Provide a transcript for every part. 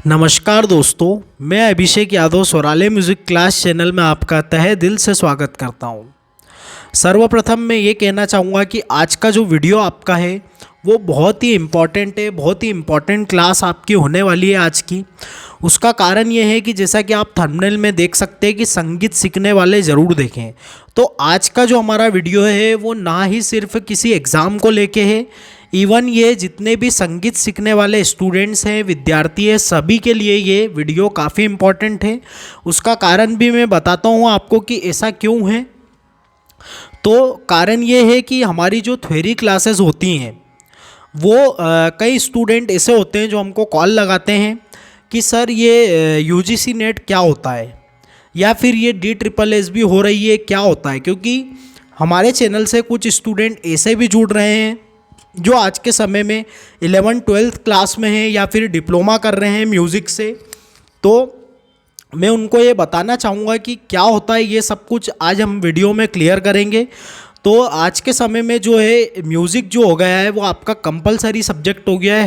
नमस्कार दोस्तों, मैं Abhishek Yadav सोराले music class channel में आपका तहे दिल से स्वागत करता हूं। सर्वप्रथम मैं ये कहना चाहूँगा कि आज का जो वीडियो आपका है वो बहुत ही इम्पॉर्टेंट है, बहुत ही इम्पॉर्टेंट क्लास आपकी होने वाली है आज की। उसका कारण ये है कि जैसा कि आप थंबनेल में देख सकते हैं कि संगीत सीखने वाले ज़रूर देखें। तो आज का जो हमारा वीडियो है वो ना ही सिर्फ किसी एग्ज़ाम को लेके है, इवन ये जितने भी संगीत सीखने वाले स्टूडेंट्स हैं, विद्यार्थी हैं, सभी के लिए ये वीडियो काफ़ी इम्पॉर्टेंट है। उसका कारण भी मैं बताता हूँ आपको कि ऐसा क्यों है। तो कारण ये है कि हमारी जो थ्योरी क्लासेस होती हैं वो कई स्टूडेंट ऐसे होते हैं जो हमको कॉल लगाते हैं कि सर ये यूजीसी नेट क्या होता है, या फिर ये DSSB हो रही है क्या होता है। क्योंकि हमारे चैनल से कुछ स्टूडेंट ऐसे भी जुड़ रहे हैं जो आज के समय में 11th-12th क्लास में हैं या फिर डिप्लोमा कर रहे हैं म्यूज़िक से। तो मैं उनको ये बताना चाहूँगा कि क्या होता है, ये सब कुछ आज हम वीडियो में क्लियर करेंगे। तो आज के समय में जो है म्यूज़िक जो हो गया है वो आपका कंपलसरी सब्जेक्ट हो गया है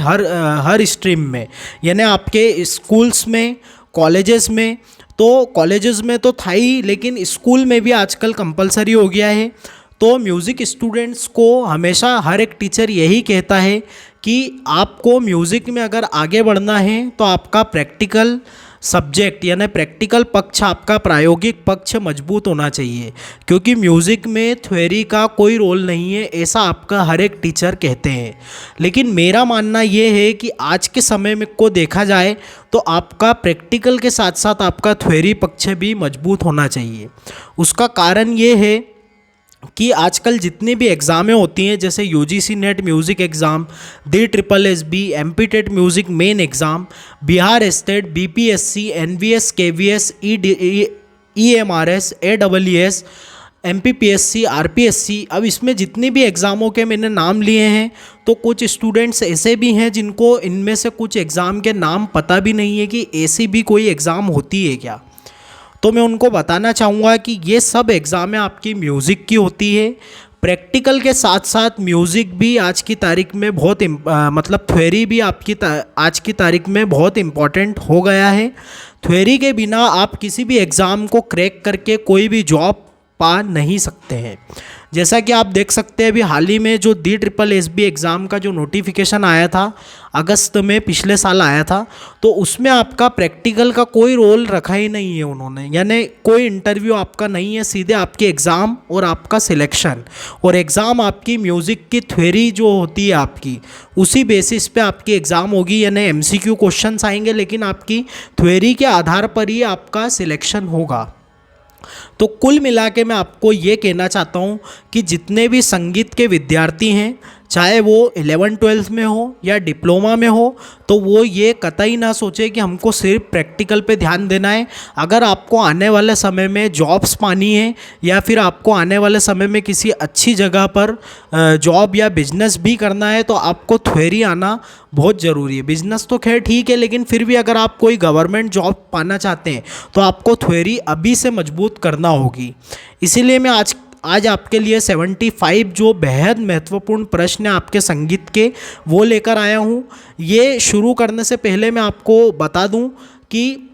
हर स्ट्रीम में, यानी आपके स्कूल्स में, कॉलेजेस में। तो कॉलेजेस में तो था ही, लेकिन स्कूल में भी आजकल कंपलसरी हो गया है। तो म्यूज़िक स्टूडेंट्स को हमेशा हर एक टीचर यही कहता है कि आपको म्यूज़िक में अगर आगे बढ़ना है तो आपका प्रैक्टिकल सब्जेक्ट यानी प्रैक्टिकल पक्ष, आपका प्रायोगिक पक्ष मजबूत होना चाहिए। क्योंकि म्यूज़िक में थ्योरी का कोई रोल नहीं है, ऐसा आपका हर एक टीचर कहते हैं। लेकिन मेरा मानना ये है कि आज के समय में को देखा जाए तो आपका प्रैक्टिकल के साथ साथ आपका थ्योरी पक्ष भी मजबूत होना चाहिए। उसका कारण ये है कि आजकल जितनी भी एग्ज़ामें होती हैं, जैसे UGC NET music exam, DSSB, MP TET music main exam, Bihar state, BPSC, NVS, KVS, EMRS, AWS, MPPSC, RPSC, अब इसमें जितनी भी एग्ज़ामों के मैंने नाम लिए हैं तो कुछ स्टूडेंट्स ऐसे भी हैं जिनको इनमें से कुछ एग्ज़ाम के नाम पता भी नहीं है कि ऐसी भी कोई एग्ज़ाम होती है क्या। तो मैं उनको बताना चाहूँगा कि ये सब एग्ज़ामें आपकी म्यूज़िक की होती है। प्रैक्टिकल के साथ साथ म्यूज़िक भी आज की तारीख में बहुत मतलब थ्योरी भी आपकी आज की तारीख में बहुत इम्पॉर्टेंट हो गया है। थ्योरी के बिना आप किसी भी एग्ज़ाम को क्रैक करके कोई भी जॉब पा नहीं सकते हैं। जैसा कि आप देख सकते हैं अभी हाल ही में जो DSSB एग्ज़ाम का जो नोटिफिकेशन आया था, अगस्त में पिछले साल आया था, तो उसमें आपका प्रैक्टिकल का कोई रोल रखा ही नहीं है उन्होंने, यानी कोई इंटरव्यू आपका नहीं है, सीधे आपके एग्ज़ाम और आपका सिलेक्शन। और एग्ज़ाम आपकी म्यूज़िक की थ्योरी जो होती है आपकी, उसी बेसिस पे आपकी एग्ज़ाम होगी, यानी MCQ क्वेश्चंस आएंगे, लेकिन आपकी थ्योरी के आधार पर ही आपका सिलेक्शन होगा। तो कुल मिला के मैं आपको ये कहना चाहता हूँ कि जितने भी संगीत के विद्यार्थी हैं, चाहे वो 11th-12th में हो या डिप्लोमा में हो, तो वो ये कतई ना सोचे कि हमको सिर्फ प्रैक्टिकल पे ध्यान देना है। अगर आपको आने वाले समय में जॉब्स पानी है या फिर आपको आने वाले समय में किसी अच्छी जगह पर जॉब या बिजनेस भी करना है, तो आपको थ्योरी आना बहुत ज़रूरी है। बिजनेस तो खैर ठीक है, लेकिन फिर भी अगर आप कोई गवर्नमेंट जॉब पाना चाहते हैं तो आपको थ्योरी अभी से मजबूत करना होगी। इसीलिए मैं आज आपके लिए 75 जो बेहद महत्वपूर्ण प्रश्न हैं आपके संगीत के, वो लेकर आया हूँ। ये शुरू करने से पहले मैं आपको बता दूँ कि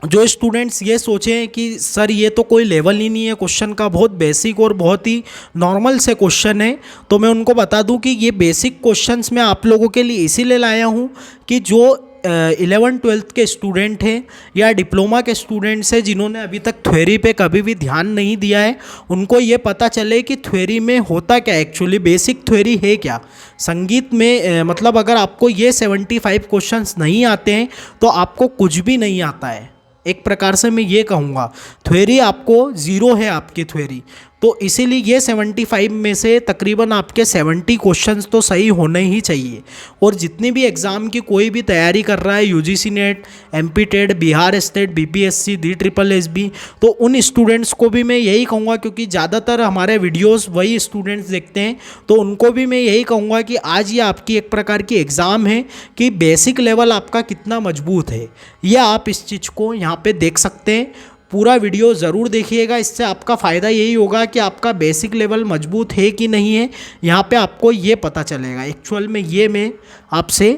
जो स्टूडेंट्स ये सोचें कि सर ये तो कोई लेवल ही नहीं है क्वेश्चन का, बहुत बेसिक और बहुत ही नॉर्मल से क्वेश्चन है, तो मैं उनको बता दूं कि ये बेसिक क्वेश्चंस मैं आप लोगों के लिए इसीलिए लाया हूं कि जो 11th-12th के स्टूडेंट हैं या डिप्लोमा के स्टूडेंट्स हैं जिन्होंने अभी तक थ्योरी पे कभी भी ध्यान नहीं दिया है, उनको ये पता चले कि थ्योरी में होता क्या, एक्चुअली बेसिक थ्योरी है क्या संगीत में। मतलब अगर आपको ये 75 क्वेश्चंस नहीं आते हैं तो आपको कुछ भी नहीं आता है। एक प्रकार से मैं ये कहूँगा थ्योरी आपको ज़ीरो है आपकी थ्योरी। तो इसीलिए ये 75 में से तकरीबन आपके 70 क्वेश्चंस तो सही होने ही चाहिए। और जितनी भी एग्ज़ाम की कोई भी तैयारी कर रहा है, UGC NET, MP TET, Bihar state, BPSC, DSSB, तो उन स्टूडेंट्स को भी मैं यही कहूँगा, क्योंकि ज़्यादातर हमारे वीडियोस वही स्टूडेंट्स देखते हैं, तो उनको भी मैं यही कहूँगा कि आज ये आपकी एक प्रकार की एग्ज़ाम है कि बेसिक लेवल आपका कितना मजबूत है। यह आप इस चीज़ को यहाँ पे देख सकते हैं। पूरा वीडियो ज़रूर देखिएगा, इससे आपका फ़ायदा यही होगा कि आपका बेसिक लेवल मजबूत है कि नहीं है, यहाँ पे आपको ये पता चलेगा। एक्चुअल में ये मैं आपसे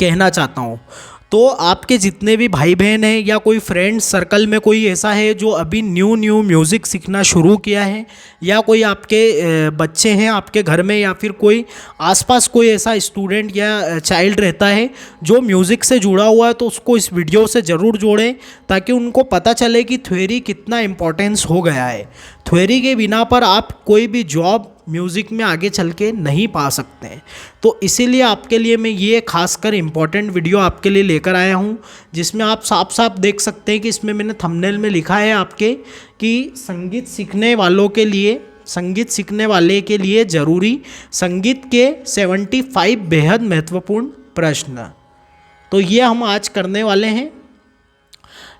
कहना चाहता हूँ। तो आपके जितने भी भाई बहन हैं या कोई फ्रेंड सर्कल में कोई ऐसा है जो अभी न्यू म्यूज़िक सीखना शुरू किया है, या कोई आपके बच्चे हैं आपके घर में, या फिर कोई आसपास कोई ऐसा स्टूडेंट या चाइल्ड रहता है जो म्यूज़िक से जुड़ा हुआ है, तो उसको इस वीडियो से ज़रूर जोड़ें ताकि उनको पता चले कि थ्योरी कितना इम्पोर्टेंस हो गया है। थ्योरी के बिना पर आप कोई भी जॉब म्यूज़िक में आगे चल के नहीं पा सकते हैं। तो इसीलिए आपके लिए मैं ये खासकर इम्पॉर्टेंट वीडियो आपके लिए लेकर आया हूँ, जिसमें आप साफ साफ देख सकते हैं कि इसमें मैंने थंबनेल में लिखा है आपके कि संगीत सीखने वाले के लिए ज़रूरी संगीत के 75 बेहद महत्वपूर्ण प्रश्न। तो ये हम आज करने वाले हैं।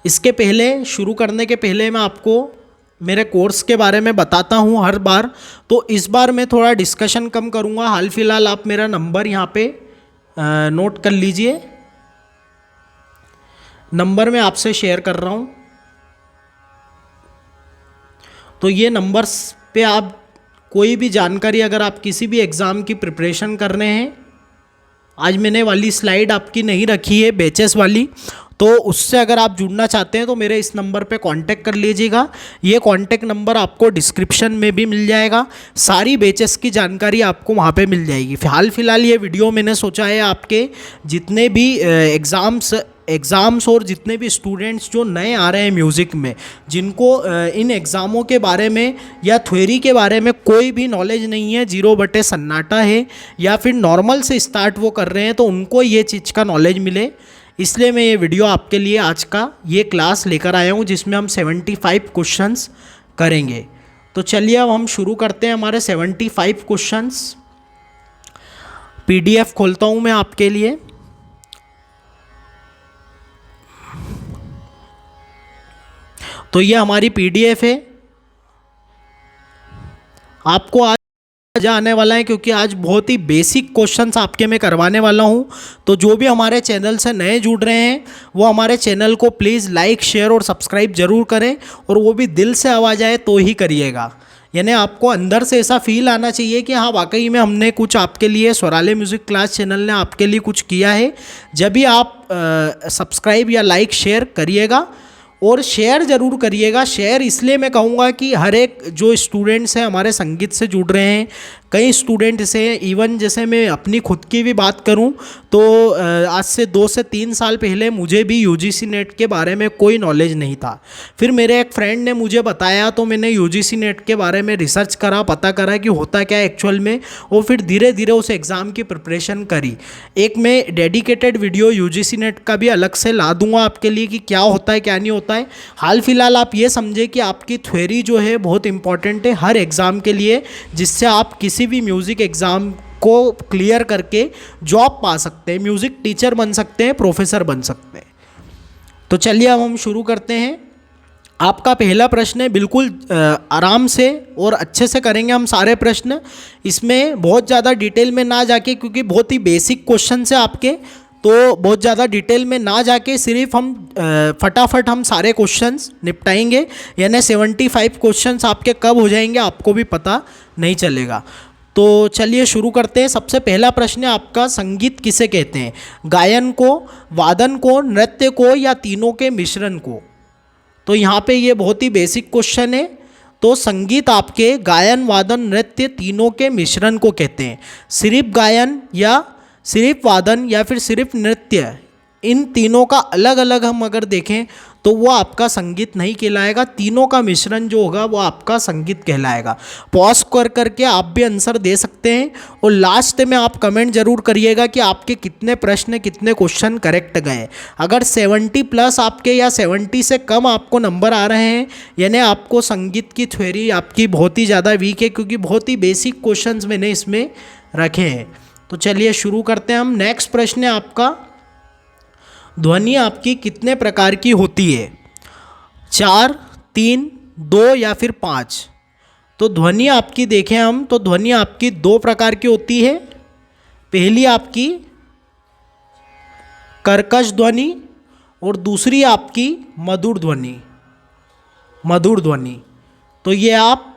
इसके पहले शुरू करने के पहले मैं आपको मेरे कोर्स के बारे में बताता हूँ हर बार, तो इस बार मैं थोड़ा डिस्कशन कम करूँगा। हाल फिलहाल आप मेरा नंबर यहाँ पे नोट कर लीजिए। नंबर मैं आपसे शेयर कर रहा हूँ, तो ये नंबर्स पे आप कोई भी जानकारी, अगर आप किसी भी एग्ज़ाम की प्रिपरेशन कर रहे हैं, आज मैंने वाली स्लाइड आपकी नहीं रखी है बैचेस वाली, तो उससे अगर आप जुड़ना चाहते हैं तो मेरे इस नंबर पे कांटेक्ट कर लीजिएगा। ये कांटेक्ट नंबर आपको डिस्क्रिप्शन में भी मिल जाएगा। सारी बैचेस की जानकारी आपको वहाँ पे मिल जाएगी। हाल फिलहाल ये वीडियो मैंने सोचा है आपके जितने भी एग्ज़ाम्स और जितने भी स्टूडेंट्स जो नए आ रहे हैं म्यूज़िक में, जिनको इन एग्ज़ामों के बारे में या थ्योरी के बारे में कोई भी नॉलेज नहीं है, 0 बटे सन्नाटा है, या फिर नॉर्मल से स्टार्ट वो कर रहे हैं, तो उनको ये चीज़ का नॉलेज मिले, इसलिए मैं ये वीडियो आपके लिए आज का ये क्लास लेकर आया हूँ, जिसमें हम 75 क्वेश्चंस करेंगे। तो चलिए अब हम शुरू करते हैं हमारे 75 क्वेश्चंस। PDF खोलता हूँ मैं आपके लिए। तो ये हमारी PDF है। आपको आज मजा आने वाला है क्योंकि आज बहुत ही बेसिक क्वेश्चंस आपके मैं करवाने वाला हूं। तो जो भी हमारे चैनल से नए जुड़ रहे हैं वो हमारे चैनल को प्लीज़ लाइक, शेयर और सब्सक्राइब जरूर करें, और वो भी दिल से आवाज़ आए तो ही करिएगा। यानी आपको अंदर से ऐसा फील आना चाहिए कि हाँ वाकई में हमने कुछ आपके लिए, स्वराले म्यूज़िक क्लास चैनल ने आपके लिए कुछ किया है। जब भी आप सब्सक्राइब या लाइक शेयर करिएगा, और शेयर ज़रूर करिएगा। शेयर इसलिए मैं कहूँगा कि हर एक जो स्टूडेंट्स हैं हमारे संगीत से जुड़ रहे हैं, कई स्टूडेंट से, इवन जैसे मैं अपनी खुद की भी बात करूं तो आज से 2 से 3 साल पहले मुझे भी UGC नेट के बारे में कोई नॉलेज नहीं था। फिर मेरे एक फ्रेंड ने मुझे बताया, तो मैंने UGC नेट के बारे में रिसर्च करा, पता करा कि होता क्या है एक्चुअल में, और फिर धीरे धीरे उस एग्ज़ाम की प्रिपरेशन करी। एक मैं डेडिकेटेड वीडियो UGC नेट का भी अलग से ला दूंगा आपके लिए कि क्या होता है क्या नहीं होता है। हाल फिलहाल आप ये समझे कि आपकी थ्योरी जो है बहुत इंपॉर्टेंट है हर एग्ज़ाम के लिए, जिससे आप किसी भी म्यूज़िक एग्ज़ाम को क्लियर करके जॉब पा सकते हैं, म्यूज़िक टीचर बन सकते हैं, प्रोफेसर बन सकते हैं। तो चलिए अब हम शुरू करते हैं। आपका पहला प्रश्न है, बिल्कुल आराम से और अच्छे से करेंगे हम सारे प्रश्न, इसमें बहुत ज़्यादा डिटेल में ना जाके, क्योंकि बहुत ही बेसिक क्वेश्चन है आपके, तो बहुत ज़्यादा डिटेल में ना जाके सिर्फ हम फटाफट हम सारे क्वेश्चंस निपटाएंगे। यानी 75 क्वेश्चंस आपके कब हो जाएंगे आपको भी पता नहीं चलेगा। तो चलिए शुरू करते हैं। सबसे पहला प्रश्न है आपका, संगीत किसे कहते हैं? गायन को, वादन को, नृत्य को, या तीनों के मिश्रण को? तो यहाँ पे ये बहुत ही बेसिक क्वेश्चन है। तो संगीत आपके गायन, वादन, नृत्य तीनों के मिश्रण को कहते हैं। सिर्फ गायन या सिर्फ वादन या फिर सिर्फ नृत्य, इन तीनों का अलग अलग हम अगर देखें तो वो आपका संगीत नहीं कहलाएगा। तीनों का मिश्रण जो होगा वो आपका संगीत कहलाएगा। पॉज कर करके आप भी आंसर दे सकते हैं, और लास्ट में आप कमेंट जरूर करिएगा कि आपके कितने प्रश्न, कितने क्वेश्चन करेक्ट गए। अगर 70 प्लस आपके या 70 से कम आपको नंबर आ रहे हैं, यानी आपको संगीत की थ्योरी आपकी बहुत ही ज़्यादा वीक है, क्योंकि बहुत ही बेसिक क्वेश्चंस मैंने इसमें रखे हैं। तो चलिए शुरू करते हैं हम। नेक्स्ट प्रश्न है आपका, ध्वनि आपकी कितने प्रकार की होती है? 4, 3, 2 या फिर 5? तो ध्वनि आपकी देखें हम, तो ध्वनि आपकी 2 प्रकार की होती है। पहली आपकी कर्कश ध्वनि, और दूसरी आपकी मधुर ध्वनि। मधुर ध्वनि, तो ये आप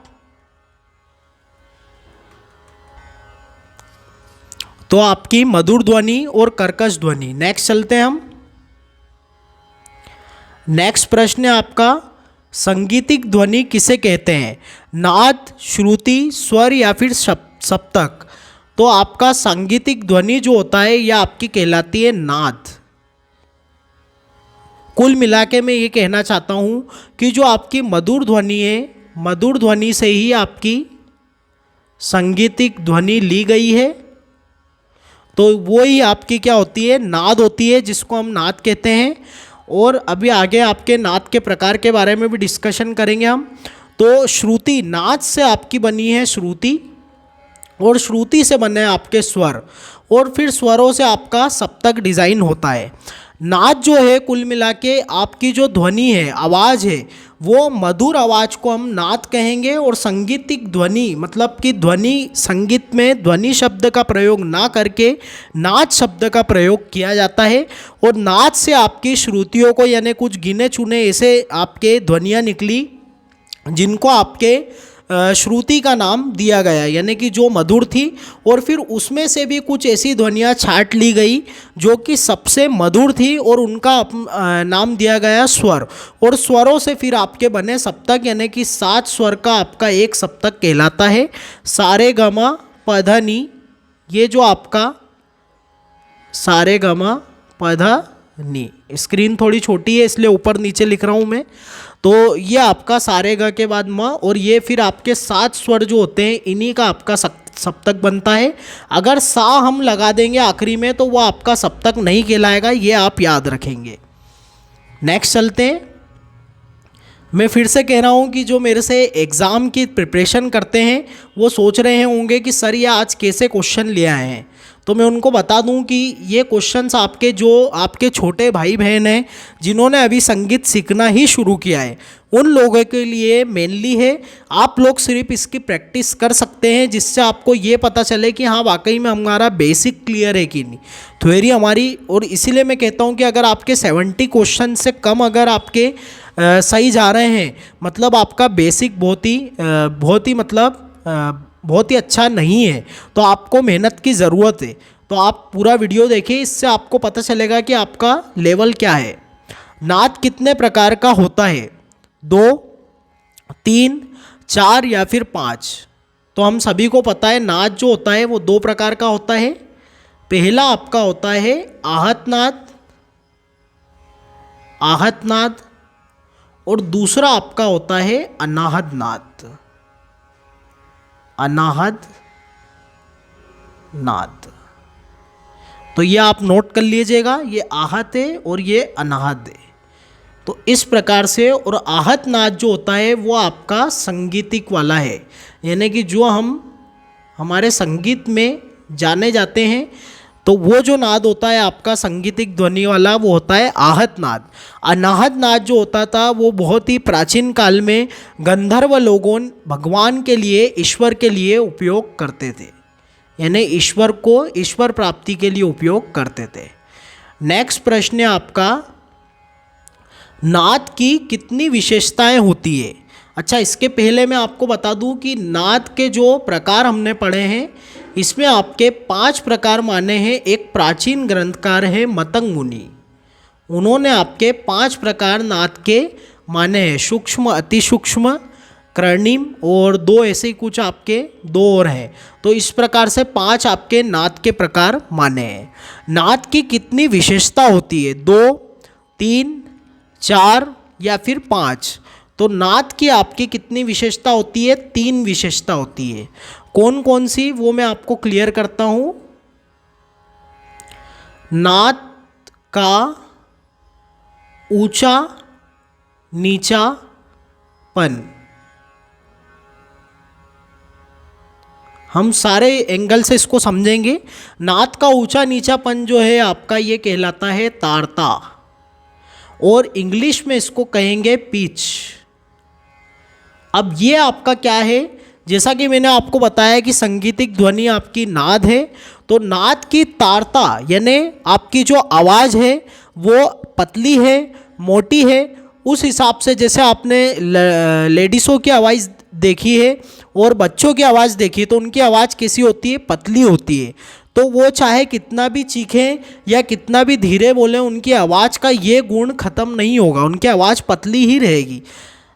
आपकी मधुर ध्वनि और कर्कश ध्वनि। नेक्स्ट चलते हैं हम। नेक्स्ट प्रश्न है आपका, संगीतिक ध्वनि किसे कहते हैं? नाद, श्रुति, स्वर या फिर सप्तक? तो आपका सांगीतिक ध्वनि जो होता है यह आपकी कहलाती है नाद। कुल मिला के मैं ये कहना चाहता हूँ कि जो आपकी मधुर ध्वनि है, मधुर ध्वनि से ही आपकी सांगीतिक ध्वनि ली गई है, तो वो ही आपकी क्या होती है? नाद होती है, जिसको हम नाद कहते हैं। और अभी आगे आपके नाद के प्रकार के बारे में भी डिस्कशन करेंगे हम। तो श्रुति, नाद से आपकी बनी है श्रुति, और श्रुति से बने हैं आपके स्वर, और फिर स्वरों से आपका सप्तक डिज़ाइन होता है। नाद जो है कुल मिला के आपकी जो ध्वनि है, आवाज़ है, वो मधुर आवाज़ को हम नाद कहेंगे। और संगीतिक ध्वनि मतलब कि ध्वनि, संगीत में ध्वनि शब्द का प्रयोग ना करके नाद शब्द का प्रयोग किया जाता है। और नाद से आपकी श्रुतियों को, यानी कुछ गिने चुने ऐसे आपके ध्वनियाँ निकली जिनको आपके श्रुति का नाम दिया गया, यानी कि जो मधुर थी। और फिर उसमें से भी कुछ ऐसी ध्वनियाँ छांट ली गई जो कि सबसे मधुर थी, और उनका नाम दिया गया स्वर। और स्वरों से फिर आपके बने सप्तक, यानी कि 7 स्वर का आपका एक सप्तक कहलाता है। सारे गमा पधा नी, ये जो आपका सारे गमा पधा नी, स्क्रीन थोड़ी छोटी है इसलिए ऊपर नीचे लिख रहा हूँ मैं। तो ये आपका सारे ग के बाद म, और ये फिर आपके 7 स्वर जो होते हैं इन्हीं का आपका सप्तक बनता है। अगर सा हम लगा देंगे आखिरी में तो वो आपका सप्तक नहीं कहलाएगा, ये आप याद रखेंगे। नेक्स्ट चलते हैं। मैं फिर से कह रहा हूँ कि जो मेरे से एग्ज़ाम की प्रिपरेशन करते हैं वो सोच रहे होंगे कि सर ये आज कैसे क्वेश्चन ले आए हैं, तो मैं उनको बता दूं कि ये क्वेश्चंस आपके जो आपके छोटे भाई बहन हैं जिन्होंने अभी संगीत सीखना ही शुरू किया है, उन लोगों के लिए मेनली है। आप लोग सिर्फ इसकी प्रैक्टिस कर सकते हैं, जिससे आपको ये पता चले कि हाँ वाकई में हमारा बेसिक क्लियर है कि नहीं, थ्योरी हमारी। और इसीलिए मैं कहता हूँ कि अगर आपके 70 क्वेश्चन से कम अगर आपके सही जा रहे हैं, मतलब आपका बेसिक बहुत ही अच्छा नहीं है, तो आपको मेहनत की ज़रूरत है। तो आप पूरा वीडियो देखिए, इससे आपको पता चलेगा कि आपका लेवल क्या है। नाद कितने प्रकार का होता है? 2, 3, 4 या फिर 5? तो हम सभी को पता है नाद जो होता है वो 2 प्रकार का होता है। पहला आपका होता है आहत नाद, और दूसरा आपका होता है अनाहत नाद। तो ये आप नोट कर लीजिएगा, ये आहत है और ये अनाहत है। तो इस प्रकार से, और आहत नाद जो होता है वो आपका संगीतिक वाला है, यानी कि जो हम हमारे संगीत में जाने जाते हैं, तो वो जो नाद होता है आपका संगीतिक ध्वनि वाला वो होता है आहत नाद। अनाहत नाद जो होता था वो बहुत ही प्राचीन काल में गंधर्व लोगों भगवान के लिए, ईश्वर के लिए उपयोग करते थे, यानी ईश्वर प्राप्ति के लिए उपयोग करते थे। नेक्स्ट प्रश्न है आपका, नाद की कितनी विशेषताएं होती है? अच्छा, इसके पहले मैं आपको बता दूं कि नाद के जो प्रकार हमने पढ़े हैं इसमें आपके 5 प्रकार माने हैं। एक प्राचीन ग्रंथकार है मतंग मुनि, उन्होंने आपके 5 प्रकार नाद के माने हैं, सूक्ष्म, अति सूक्ष्म, कर्णिम, और 2 ऐसे ही कुछ आपके 2 और हैं। तो इस प्रकार से 5 आपके नाद के प्रकार माने हैं। नाद की कितनी विशेषता होती है? 2, 3, 4 या फिर 5? तो नाद की आपकी कितनी विशेषता होती है? 3 विशेषता होती है। कौन कौन सी, वो मैं आपको क्लियर करता हूँ। नाद का ऊंचा नीचापन, हम सारे एंगल से इसको समझेंगे। नाद का ऊंचा नीचापन जो है आपका ये कहलाता है तारता, और इंग्लिश में इसको कहेंगे पिच। अब ये आपका क्या है, जैसा कि मैंने आपको बताया कि संगीतिक ध्वनि आपकी नाद है, तो नाद की तारता यानी आपकी जो आवाज़ है वो पतली है, मोटी है, उस हिसाब से जैसे आपने लेडीज़ों की आवाज़ देखी है और बच्चों की आवाज़ देखी है तो उनकी आवाज़ कैसी होती है? पतली होती है। तो वो चाहे कितना भी चीखें या कितना भी धीरे बोलें, उनकी आवाज़ का ये गुण ख़त्म नहीं होगा, उनकी आवाज़ पतली ही रहेगी।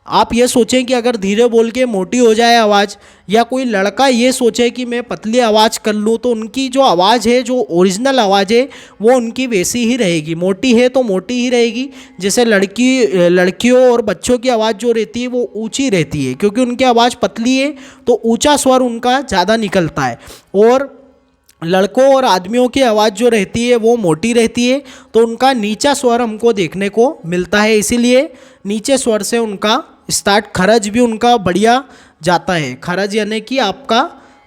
आप ये सोचें कि अगर धीरे बोल के मोटी हो जाए आवाज़, या कोई लड़का ये सोचे कि मैं पतली आवाज़ कर लूँ, तो उनकी जो आवाज़ है, जो ओरिजिनल आवाज़ है, वो उनकी वैसी ही रहेगी। मोटी है तो मोटी ही रहेगी। जैसे लड़कियों और बच्चों की आवाज़ जो रहती है वो ऊंची रहती है, क्योंकि उनकी आवाज़ पतली है तो ऊंचा स्वर उनका ज़्यादा निकलता है। और लड़कों और आदमियों की आवाज़ जो रहती है वो मोटी रहती है, तो उनका नीचा स्वर हमको देखने को मिलता है। इसीलिए नीचे स्वर से उनका स्टार्ट, खरज भी उनका बढ़िया जाता है। खरज यानी कि आपका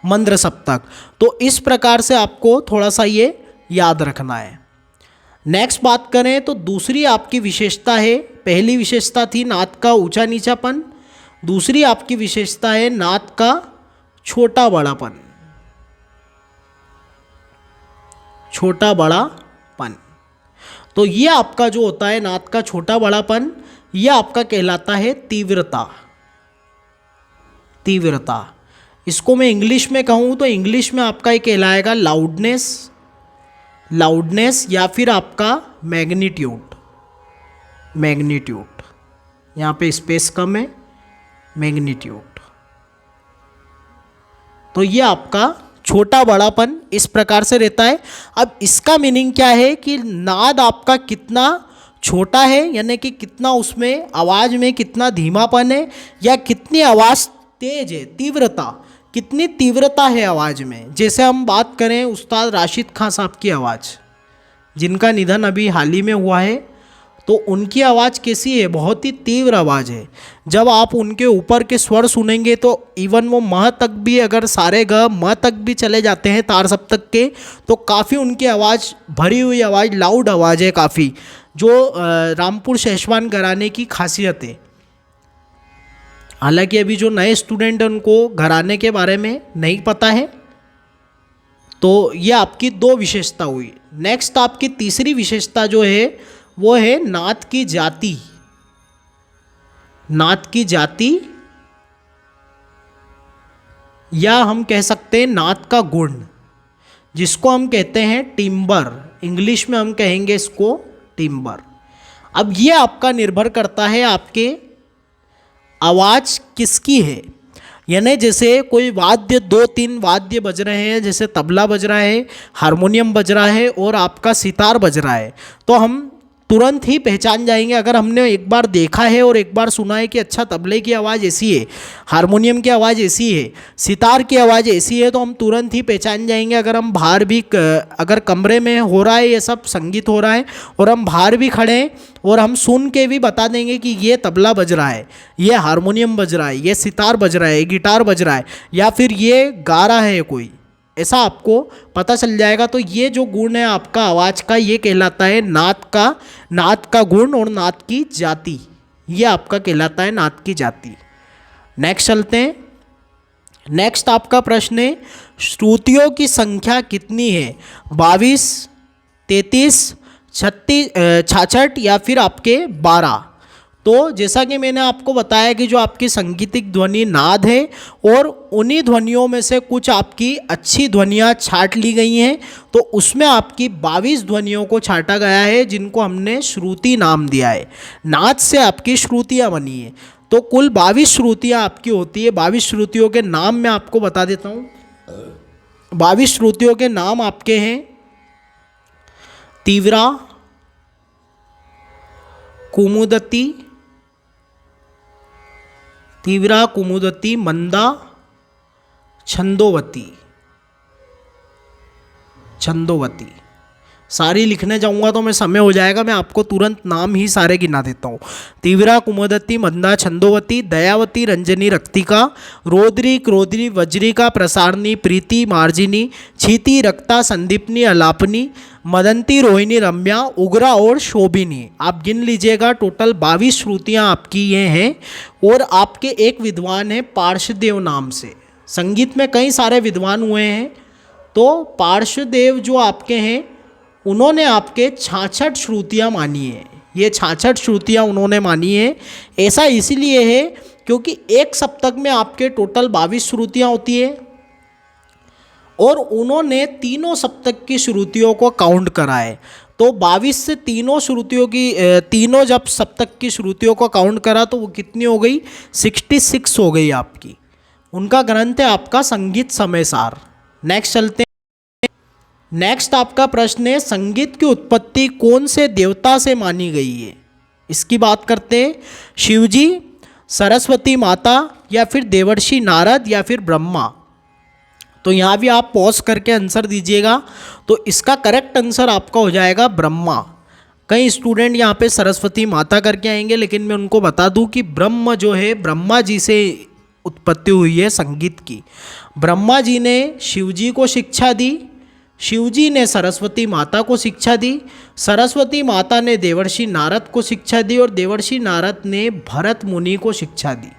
मंद्र सप्तक। तो इस प्रकार से आपको थोड़ा सा ये याद रखना है। नेक्स्ट बात करें तो दूसरी आपकी विशेषता है, पहली विशेषता थी नाद का ऊंचा नीचापन, दूसरी आपकी विशेषता है नाद का छोटा बड़ापन। छोटा बड़ापन, तो ये आपका जो होता है नाद का छोटा बड़ापन, ये आपका कहलाता है तीव्रता। तीव्रता, इसको मैं इंग्लिश में कहूँ तो इंग्लिश में आपका ये कहलाएगा लाउडनेस, लाउडनेस या फिर आपका मैग्नीट्यूड। मैग्नीट्यूड, यहाँ पे स्पेस कम है, मैग्नीट्यूड। तो ये आपका छोटा बड़ापन इस प्रकार से रहता है। अब इसका मीनिंग क्या है कि नाद आपका कितना छोटा है, यानी कि कितना उसमें आवाज़ में कितना धीमापन है, या कितनी आवाज़ तेज है, तीव्रता, कितनी तीव्रता है आवाज़ में। जैसे हम बात करें उस्ताद राशिद खान साहब की आवाज़, जिनका निधन अभी हाल ही में हुआ है, तो उनकी आवाज़ कैसी है, बहुत ही तीव्र आवाज़ है। जब आप उनके ऊपर के स्वर सुनेंगे तो इवन वो म तक भी, अगर सारे ग म तक भी चले जाते हैं तार सप्तक के, तो काफ़ी उनकी आवाज़ भरी हुई आवाज़, लाउड आवाज़ है काफ़ी, जो रामपुर शेषवान घराने की खासियत है। हालांकि अभी जो नए स्टूडेंट हैं उनको घराने के बारे में नहीं पता है। तो ये आपकी दो विशेषता हुई। नेक्स्ट आपकी तीसरी विशेषता जो है वो है नाद की जाति। नाद की जाति, या हम कह सकते हैं नाद का गुण, जिसको हम कहते हैं टिम्बर। इंग्लिश में हम कहेंगे इसको टिम्बर। अब ये आपका निर्भर करता है आपके आवाज़ किसकी है, यानी जैसे कोई वाद्य, दो तीन वाद्य बज रहे हैं, जैसे तबला बज रहा है, हारमोनियम बज रहा है और आपका सितार बज रहा है, तो हम तुरंत ही पहचान जाएंगे। अगर हमने एक बार देखा है और एक बार सुना है कि अच्छा तबले की आवाज़ ऐसी है, हारमोनियम की आवाज़ ऐसी है, सितार की आवाज़ ऐसी है, तो हम तुरंत ही पहचान जाएंगे। अगर हम बाहर भी, अगर कमरे में हो रहा है ये सब संगीत हो रहा है और हम बाहर भी खड़े हैं और हम सुन के भी बता देंगे कि ये तबला बज रहा है, ये हारमोनियम बज रहा है, ये सितार बज रहा है, गिटार बज रहा है, या फिर ये गा रहा है कोई, ऐसा आपको पता चल जाएगा। तो ये जो गुण है आपका आवाज़ का, ये कहलाता है नाद का गुण और नाद की जाति। ये आपका कहलाता है नाद की जाति। नेक्स्ट चलते हैं। नेक्स्ट आपका प्रश्न है श्रुतियों की संख्या कितनी है, 22, 33, 36, 66 या फिर आपके 12। तो जैसा कि मैंने आपको बताया कि जो आपकी संगीतिक ध्वनि नाद है, और उन्हीं ध्वनियों में से कुछ आपकी अच्छी ध्वनियाँ छांट ली गई हैं, तो उसमें आपकी 22 ध्वनियों को छांटा गया है, जिनको हमने श्रुति नाम दिया है। नाद से आपकी श्रुतियाँ बनी है, तो कुल 22 श्रुतियाँ आपकी होती है। 22 श्रुतियों के नाम मैं आपको बता देता हूँ। 22 श्रुतियों के नाम आपके हैं तीव्रा, कुमुदती, तीव्रा, कुमुदती, मंदा, छंदोवती। छंदोवती सारी लिखने जाऊंगा तो मैं समय हो जाएगा, मैं आपको तुरंत नाम ही सारे गिना देता हूँ। तीव्रा, कुमुदती, मंदा, छंदोवती, दयावती, रंजनी, रक्तिका, रौद्री, क्रोधनी, वज्रिका, प्रसारणी, प्रीति, मार्जिनी, छीति, रक्ता, संदीपनी, अलापनी, मदंती, रोहिणी, रम्या, उग्रा और शोभिनी। आप गिन लीजिएगा, टोटल 22 श्रुतियाँ आपकी ये हैं। और आपके एक विद्वान हैं पार्श्वदेव नाम से, संगीत में कई सारे विद्वान हुए हैं, तो पार्श्वदेव जो आपके हैं उन्होंने आपके 66 श्रुतियाँ मानी है। ये 66 श्रुतियाँ उन्होंने मानी है। ऐसा इसीलिए है क्योंकि एक सप्तक में आपके टोटल 22 श्रुतियाँ होती है, और उन्होंने तीनों सप्तक की श्रुतियों को काउंट करा है। तो 22 से तीनों जब सप्तक की श्रुतियों को काउंट करा तो वो कितनी हो गई, 66 हो गई आपकी। उनका ग्रंथ है आपका संगीत समयसार। नेक्स्ट चलते हैं। नेक्स्ट आपका प्रश्न है, संगीत की उत्पत्ति कौन से देवता से मानी गई है? इसकी बात करते हैं। शिवजी, सरस्वती माता, या फिर देवर्षि नारद, या फिर ब्रह्मा। तो यहाँ भी आप पॉज करके आंसर दीजिएगा। तो इसका करेक्ट आंसर आपका हो जाएगा ब्रह्मा। कई स्टूडेंट यहाँ पे सरस्वती माता करके आएंगे, लेकिन मैं उनको बता दूँ कि ब्रह्म जो है, ब्रह्मा जी से उत्पत्ति हुई है संगीत की। ब्रह्मा जी ने शिव जी को शिक्षा दी, शिव जी ने सरस्वती माता को शिक्षा दी, सरस्वती माता ने देवर्षि नारद को शिक्षा दी, और देवर्षि नारद ने भरत मुनि को शिक्षा दी।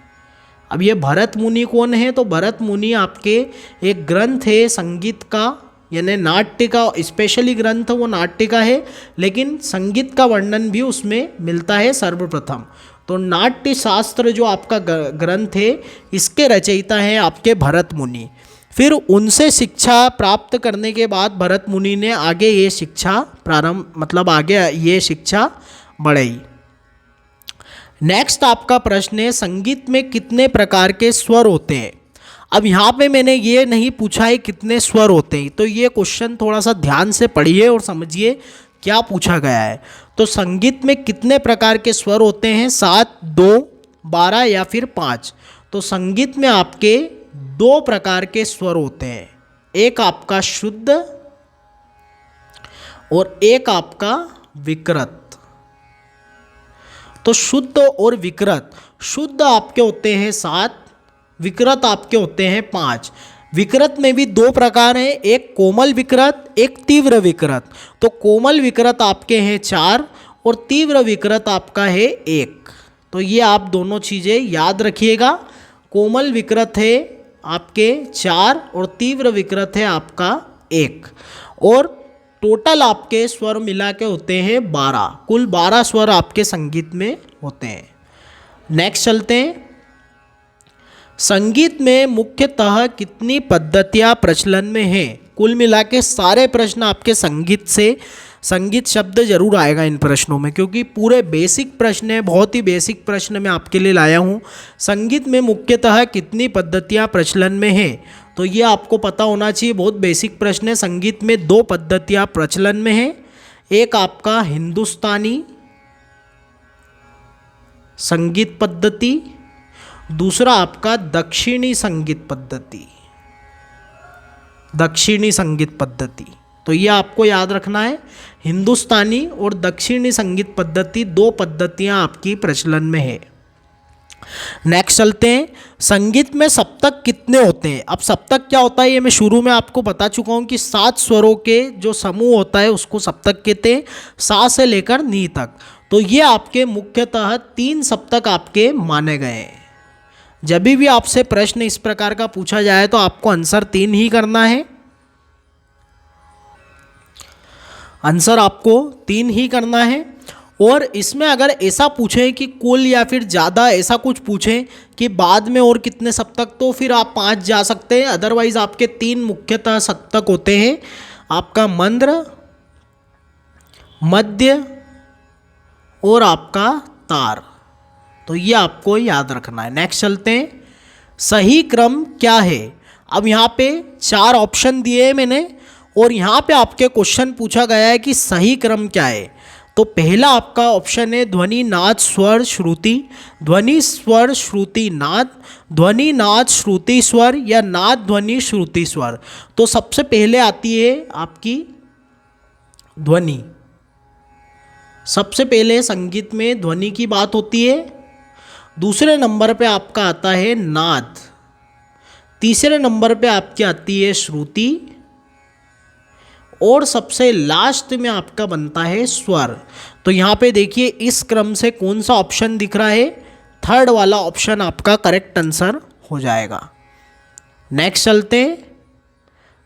अब ये भरत मुनि कौन है? तो भरत मुनि आपके एक ग्रंथ है संगीत का, यानी नाट्य का स्पेशली ग्रंथ वो नाट्य का है, लेकिन संगीत का वर्णन भी उसमें मिलता है सर्वप्रथम। तो नाट्य शास्त्र जो आपका ग्रंथ है, इसके रचयिता हैं आपके भरत मुनि। फिर उनसे शिक्षा प्राप्त करने के बाद भरत मुनि ने आगे ये शिक्षा आगे ये शिक्षा बढ़ाई। नेक्स्ट आपका प्रश्न है, संगीत में कितने प्रकार के स्वर होते हैं? अब यहाँ पे मैंने ये नहीं पूछा है कितने स्वर होते हैं, तो ये क्वेश्चन थोड़ा सा ध्यान से पढ़िए और समझिए क्या पूछा गया है। तो संगीत में कितने प्रकार के स्वर होते हैं? 7, 2, 12 या फिर 5। तो संगीत में आपके 2 प्रकार के स्वर होते हैं, एक आपका शुद्ध और एक आपका विकृत। तो शुद्ध और विकृत, शुद्ध आपके होते हैं 7, विकृत आपके होते हैं 5। विकृत में भी 2 प्रकार हैं, एक कोमल विकृत, एक तीव्र विकृत। तो कोमल विकृत आपके हैं 4 और तीव्र विकृत आपका है 1। तो ये आप दोनों चीज़ें याद रखिएगा। कोमल विकृत है आपके 4 और तीव्र विकृत है आपका 1। और टोटल आपके स्वर मिला के होते हैं 12, कुल 12 स्वर आपके संगीत में होते हैं। नेक्स्ट चलते हैं। संगीत में मुख्यतः कितनी पद्धतियाँ प्रचलन में हैं? कुल मिला के सारे प्रश्न आपके संगीत शब्द जरूर आएगा इन प्रश्नों में, क्योंकि पूरे बेसिक प्रश्न है, बहुत ही बेसिक प्रश्न मैं आपके लिए लाया हूँ। संगीत में मुख्यतः कितनी पद्धतियाँ प्रचलन में हैं? तो ये आपको पता होना चाहिए, बहुत बेसिक प्रश्न है। संगीत में 2 पद्धतियाँ प्रचलन में हैं, एक आपका हिंदुस्तानी संगीत पद्धति, दूसरा आपका दक्षिणी संगीत पद्धति। दक्षिणी संगीत पद्धति, तो ये आपको याद रखना है। हिंदुस्तानी और दक्षिणी संगीत पद्धति 2 पद्धतियाँ आपकी प्रचलन में है। नेक्स्ट चलते हैं। संगीत में सप्तक कितने होते हैं? अब सप्तक क्या होता है ये मैं शुरू में आपको बता चुका हूँ कि 7 स्वरों के जो समूह होता है उसको सप्तक कहते हैं, सा से लेकर नी तक। तो ये आपके मुख्यतः 3 सप्तक आपके माने गए हैं। जब भी आपसे प्रश्न इस प्रकार का पूछा जाए तो आपको आंसर 3 ही करना है, आंसर आपको 3 ही करना है। और इसमें अगर ऐसा पूछें कि कुल या फिर ज़्यादा ऐसा कुछ पूछें कि बाद में और कितने सप्तक, तो फिर आप 5 जा सकते हैं। अदरवाइज आपके 3 मुख्यतः सप्तक होते हैं, आपका मंद्र, मध्य और आपका तार। तो ये आपको याद रखना है। नेक्स्ट चलते हैं। सही क्रम क्या है? अब यहाँ पे 4 ऑप्शन दिए हैं मैंने, और यहाँ पे आपके क्वेश्चन पूछा गया है कि सही क्रम क्या है। तो पहला आपका ऑप्शन है ध्वनि नाद स्वर श्रुति, ध्वनि स्वर श्रुति नाद, ध्वनि नाद श्रुति स्वर, या नाद ध्वनि श्रुति स्वर। तो सबसे पहले आती है आपकी ध्वनि। सबसे पहले संगीत में ध्वनि की बात होती है। दूसरे नंबर पे आपका आता है नाद, तीसरे नंबर पे आपकी आती है श्रुति, और सबसे लास्ट में आपका बनता है स्वर। तो यहाँ पे देखिए इस क्रम से कौन सा ऑप्शन दिख रहा है? थर्ड वाला ऑप्शन आपका करेक्ट आंसर हो जाएगा। नेक्स्ट चलते हैं।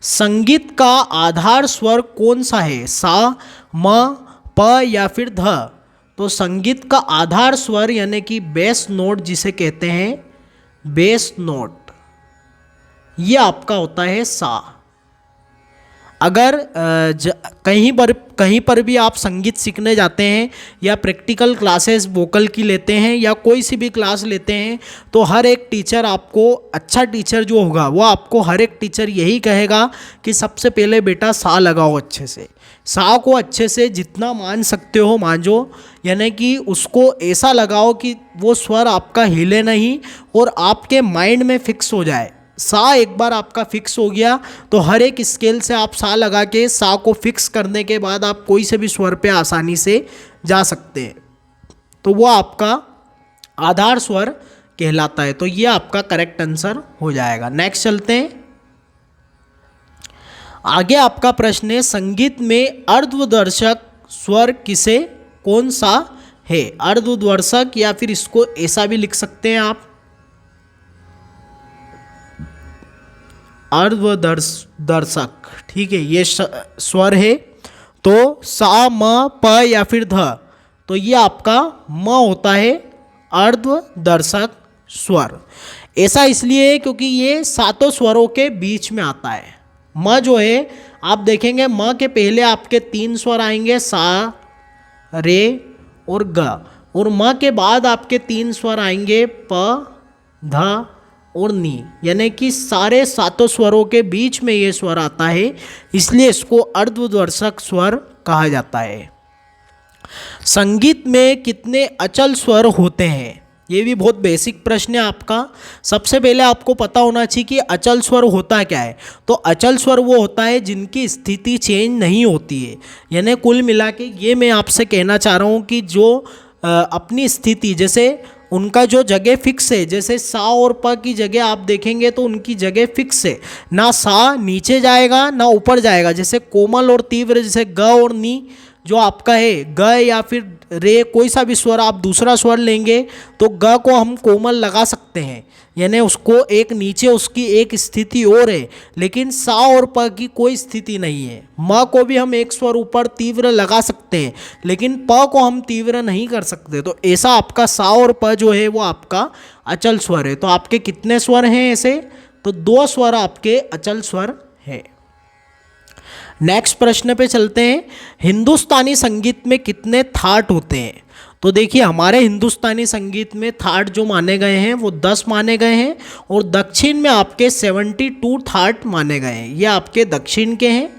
संगीत का आधार स्वर कौन सा है? सा, म, प या फिर ध? तो संगीत का आधार स्वर यानी कि बेस नोट जिसे कहते हैं, बेस नोट, ये आपका होता है सा। अगर कहीं पर भी आप संगीत सीखने जाते हैं या प्रैक्टिकल क्लासेस वोकल की लेते हैं या कोई सी भी क्लास लेते हैं, तो हर एक टीचर आपको, अच्छा टीचर जो होगा वो आपको हर एक टीचर यही कहेगा कि सबसे पहले बेटा सा लगाओ अच्छे से, सा को अच्छे से जितना मान सकते हो मांझो, यानी कि उसको ऐसा लगाओ कि वो स्वर आपका हिले नहीं और आपके माइंड में फिक्स हो जाए। सा एक बार आपका फिक्स हो गया तो हर एक स्केल से आप सा लगा के सा को फिक्स करने के बाद आप कोई से भी स्वर पे आसानी से जा सकते हैं, तो वो आपका आधार स्वर कहलाता है। तो ये आपका करेक्ट आंसर हो जाएगा। नेक्स्ट चलते हैं। आगे आपका प्रश्न है, संगीत में अर्धवर्धक स्वर किसे कौन सा है? अर्धवर्धक, या फिर इसको ऐसा भी लिख सकते हैं आप, अर्धवर्धक। ठीक है, ये स्वर है। तो सा, म, प या फिर ध, तो ये आपका म होता है अर्धवर्धक स्वर। ऐसा इसलिए है क्योंकि ये सातों स्वरों के बीच में आता है। म जो है, आप देखेंगे म के पहले आपके 3 स्वर आएंगे, सा, रे और ग, और म के बाद आपके 3 स्वर आएंगे, प, ध और नी, यानी कि सारे सातों स्वरों के बीच में ये स्वर आता है, इसलिए इसको अर्धवर्धक स्वर कहा जाता है। संगीत में कितने अचल स्वर होते हैं? ये भी बहुत बेसिक प्रश्न है आपका। सबसे पहले आपको पता होना चाहिए कि अचल स्वर होता क्या है। तो अचल स्वर वो होता है जिनकी स्थिति चेंज नहीं होती है, यानी कुल मिला के ये मैं आपसे कहना चाह रहा हूँ कि जो अपनी स्थिति, जैसे उनका जो जगह फिक्स है, जैसे सा और प की जगह आप देखेंगे तो उनकी जगह फिक्स है, ना सा नीचे जाएगा ना ऊपर जाएगा। जैसे कोमल और तीव्र, जैसे ग और नी जो आपका है, ग या फिर रे, कोई सा भी स्वर आप दूसरा स्वर लेंगे तो ग को हम कोमल लगा सकते हैं, यानी उसको एक नीचे उसकी एक स्थिति और है, लेकिन सा और प की कोई स्थिति नहीं है। म को भी हम एक स्वर ऊपर तीव्र लगा सकते हैं, लेकिन प को हम तीव्र नहीं कर सकते। तो ऐसा आपका सा और प जो है वो आपका अचल स्वर है। तो आपके कितने स्वर हैं ऐसे? तो 2 स्वर आपके अचल स्वर है। नेक्स्ट प्रश्न पे चलते हैं। हिंदुस्तानी संगीत में कितने थाट होते हैं? तो देखिए, हमारे हिंदुस्तानी संगीत में थाट जो माने गए हैं वो 10 माने गए हैं, और दक्षिण में आपके 72 थाट माने गए हैं। ये आपके दक्षिण के हैं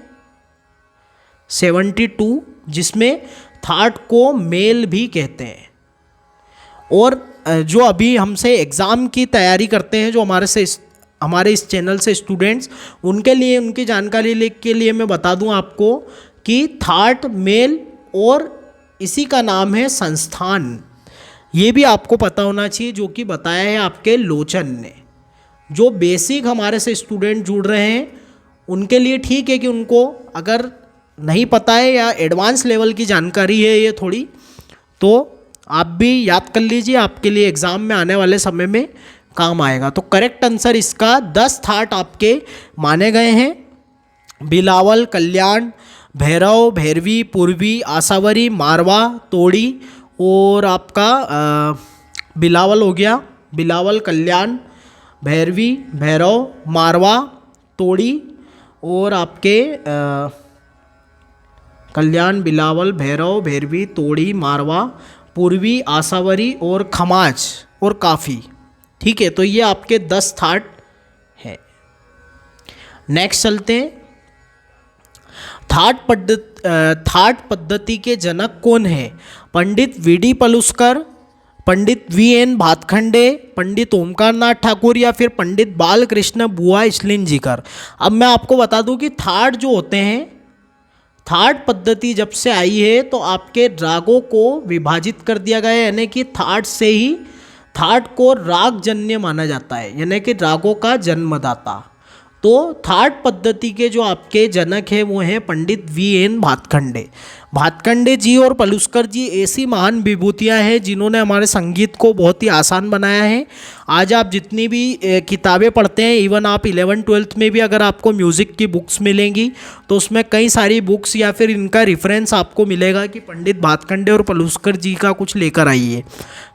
72, जिसमें थाट को मेल भी कहते हैं। और जो अभी हमसे एग्ज़ाम की तैयारी करते हैं, जो हमारे इस चैनल से स्टूडेंट्स, उनके लिए, उनकी जानकारी के लिए मैं बता दूं आपको कि थाट मेल, और इसी का नाम है संस्थान। ये भी आपको पता होना चाहिए, जो कि बताया है आपके लोचन ने। जो बेसिक हमारे से स्टूडेंट जुड़ रहे हैं उनके लिए ठीक है कि उनको अगर नहीं पता है या एडवांस लेवल की जानकारी है ये थोड़ी, तो आप भी याद कर लीजिए, आपके लिए एग्ज़ाम में आने वाले समय में काम आएगा। तो करेक्ट आंसर इसका 10 थाट आपके माने गए हैं। बिलावल, कल्याण, भैरव, भैरवी, पूर्वी, आसावरी, मारवा, तोड़ी, और आपका बिलावल हो गया, बिलावल, कल्याण, भैरवी, भैरव, मारवा, तोड़ी, और आपके कल्याण, बिलावल, भैरव, भैरवी, तोड़ी, मारवा, पूर्वी, आसावरी और खमाज और काफ़ी। ठीक है, तो ये आपके 10 थाट है। नेक्स्ट चलते हैं। थाट पद्धति के जनक कौन है? पंडित वीडी पलुस्कर, पंडित वीएन भातखंडे, पंडित ओमकार नाथ ठाकुर, या फिर पंडित बालकृष्ण बुआ इस्लिंजीकर। अब मैं आपको बता दूं कि थाट जो होते हैं, थाट पद्धति जब से आई है तो आपके रागों को विभाजित कर दिया गया है, यानी कि थाट से ही, थाट को राग जन्य माना जाता है, यानी कि रागों का जन्मदाता। तो थाट पद्धति के जो आपके जनक हैं वो हैं पंडित वीएन भातखंडे। भातखंडे जी और पलुस्कर जी ऐसी महान विभूतियाँ हैं जिन्होंने हमारे संगीत को बहुत ही आसान बनाया है। आज आप जितनी भी किताबें पढ़ते हैं, इवन आप 11th-12th में भी अगर आपको म्यूज़िक की बुक्स मिलेंगी तो उसमें कई सारी बुक्स या फिर इनका रेफरेंस आपको मिलेगा कि पंडित भातखंडे और पलुस्कर जी का कुछ लेकर आइए।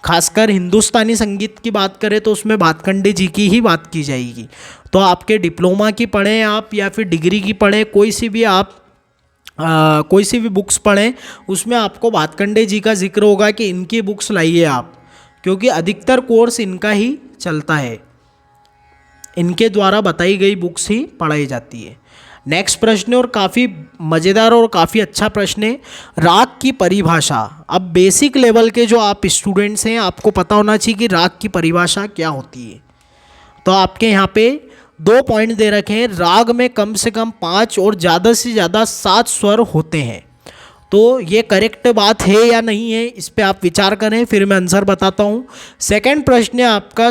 खासकर हिंदुस्तानी संगीत की बात करें तो उसमें भातखंडे जी की ही बात की जाएगी। तो आपके डिप्लोमा की पढ़ें आप या फिर डिग्री की पढ़ें, कोई सी भी बुक्स पढ़ें, उसमें आपको भातखंडे जी का जिक्र होगा कि इनकी बुक्स लाइए आप, क्योंकि अधिकतर कोर्स इनका ही चलता है, इनके द्वारा बताई गई बुक्स ही पढ़ाई जाती है। नेक्स्ट प्रश्न और काफ़ी मज़ेदार और काफ़ी अच्छा प्रश्न है, राग की परिभाषा। अब बेसिक लेवल के जो आप स्टूडेंट्स हैं आपको पता होना चाहिए कि राग की परिभाषा क्या होती है। तो आपके यहाँ पे 2 पॉइंट दे रखे हैं, राग में कम से कम 5 और ज़्यादा से ज़्यादा 7 स्वर होते हैं। तो ये करेक्ट बात है या नहीं है, इस पे आप विचार करें, फिर मैं आंसर बताता हूँ। सेकंड प्रश्न है आपका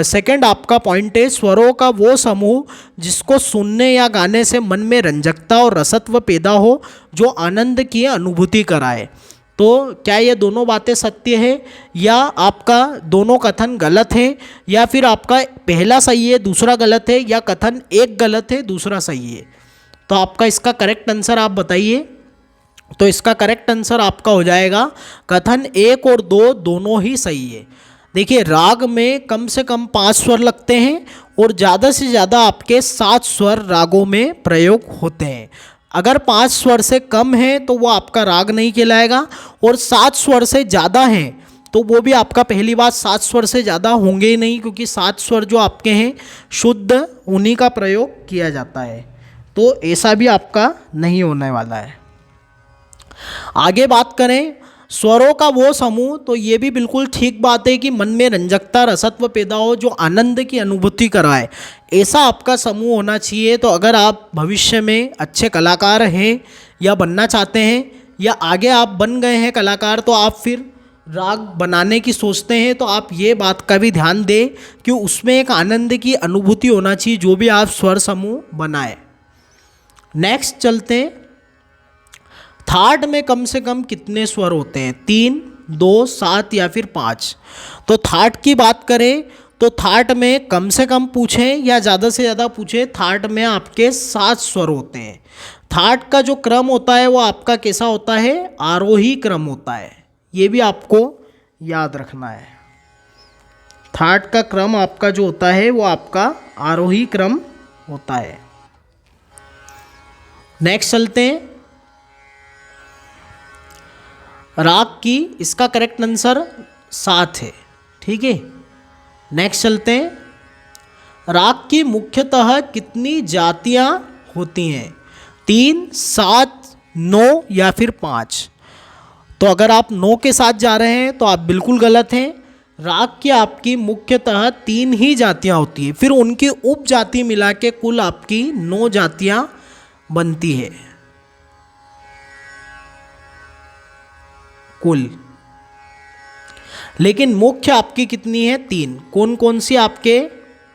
सेकंड आपका पॉइंट है, स्वरों का वो समूह जिसको सुनने या गाने से मन में रंजकता और रसत्व पैदा हो, जो आनंद की अनुभूति कराए। तो क्या ये दोनों बातें सत्य है या आपका दोनों कथन गलत है, या फिर आपका पहला सही है दूसरा गलत है, या कथन एक गलत है दूसरा सही है? तो आपका इसका करेक्ट आंसर आप बताइए। तो इसका करेक्ट आंसर आपका हो जाएगा कथन 1 और 2 दोनों ही सही है। देखिए, राग में कम से कम 5 स्वर लगते हैं और ज़्यादा से ज़्यादा आपके 7 स्वर रागों में प्रयोग होते हैं। अगर 5 स्वर से कम है तो वो आपका राग नहीं कहलाएगा, और 7 स्वर से ज़्यादा हैं तो वो भी आपका, पहली बात 7 स्वर से ज़्यादा होंगे ही नहीं, क्योंकि 7 स्वर जो आपके हैं शुद्ध उन्हीं का प्रयोग किया जाता है। तो ऐसा भी आपका नहीं होने वाला है। आगे बात करें स्वरों का वो समूह, तो ये भी बिल्कुल ठीक बात है कि मन में रंजकता रसत्व पैदा हो, जो आनंद की अनुभूति कराए, ऐसा आपका समूह होना चाहिए। तो अगर आप भविष्य में अच्छे कलाकार हैं या बनना चाहते हैं, या आगे आप बन गए हैं कलाकार, तो आप फिर राग बनाने की सोचते हैं, तो आप ये बात का भी ध्यान दें कि उसमें एक आनंद की अनुभूति होना चाहिए जो भी आप स्वर समूह बनाए। नेक्स्ट चलते हैं, थाट में कम से कम कितने स्वर होते हैं? 3, 2, 7 या फिर 5? तो थाट की बात करें तो थाट में कम से कम पूछें या ज़्यादा से ज़्यादा पूछें, थाट में आपके 7 स्वर होते हैं। थाट का जो क्रम होता है वो आपका कैसा होता है? आरोही क्रम होता है। ये भी आपको याद रखना है। थाट का क्रम आपका जो होता है वो आपका आरोही क्रम होता है। नेक्स्ट चलते हैं, राग की, इसका करेक्ट आंसर 7 है। ठीक है, नेक्स्ट चलते हैं, राग की मुख्यतः कितनी जातियां होती हैं? 3, 7, 9 या फिर 5? तो अगर आप 9 के साथ जा रहे हैं तो आप बिल्कुल गलत हैं। राग की आपकी मुख्यतः 3 ही जातियां होती है, फिर उनकी उपजाति मिला के कुल आपकी 9 जातियां बनती है कुल। लेकिन मुख्य आपकी कितनी है? 3। कौन कौन सी आपके?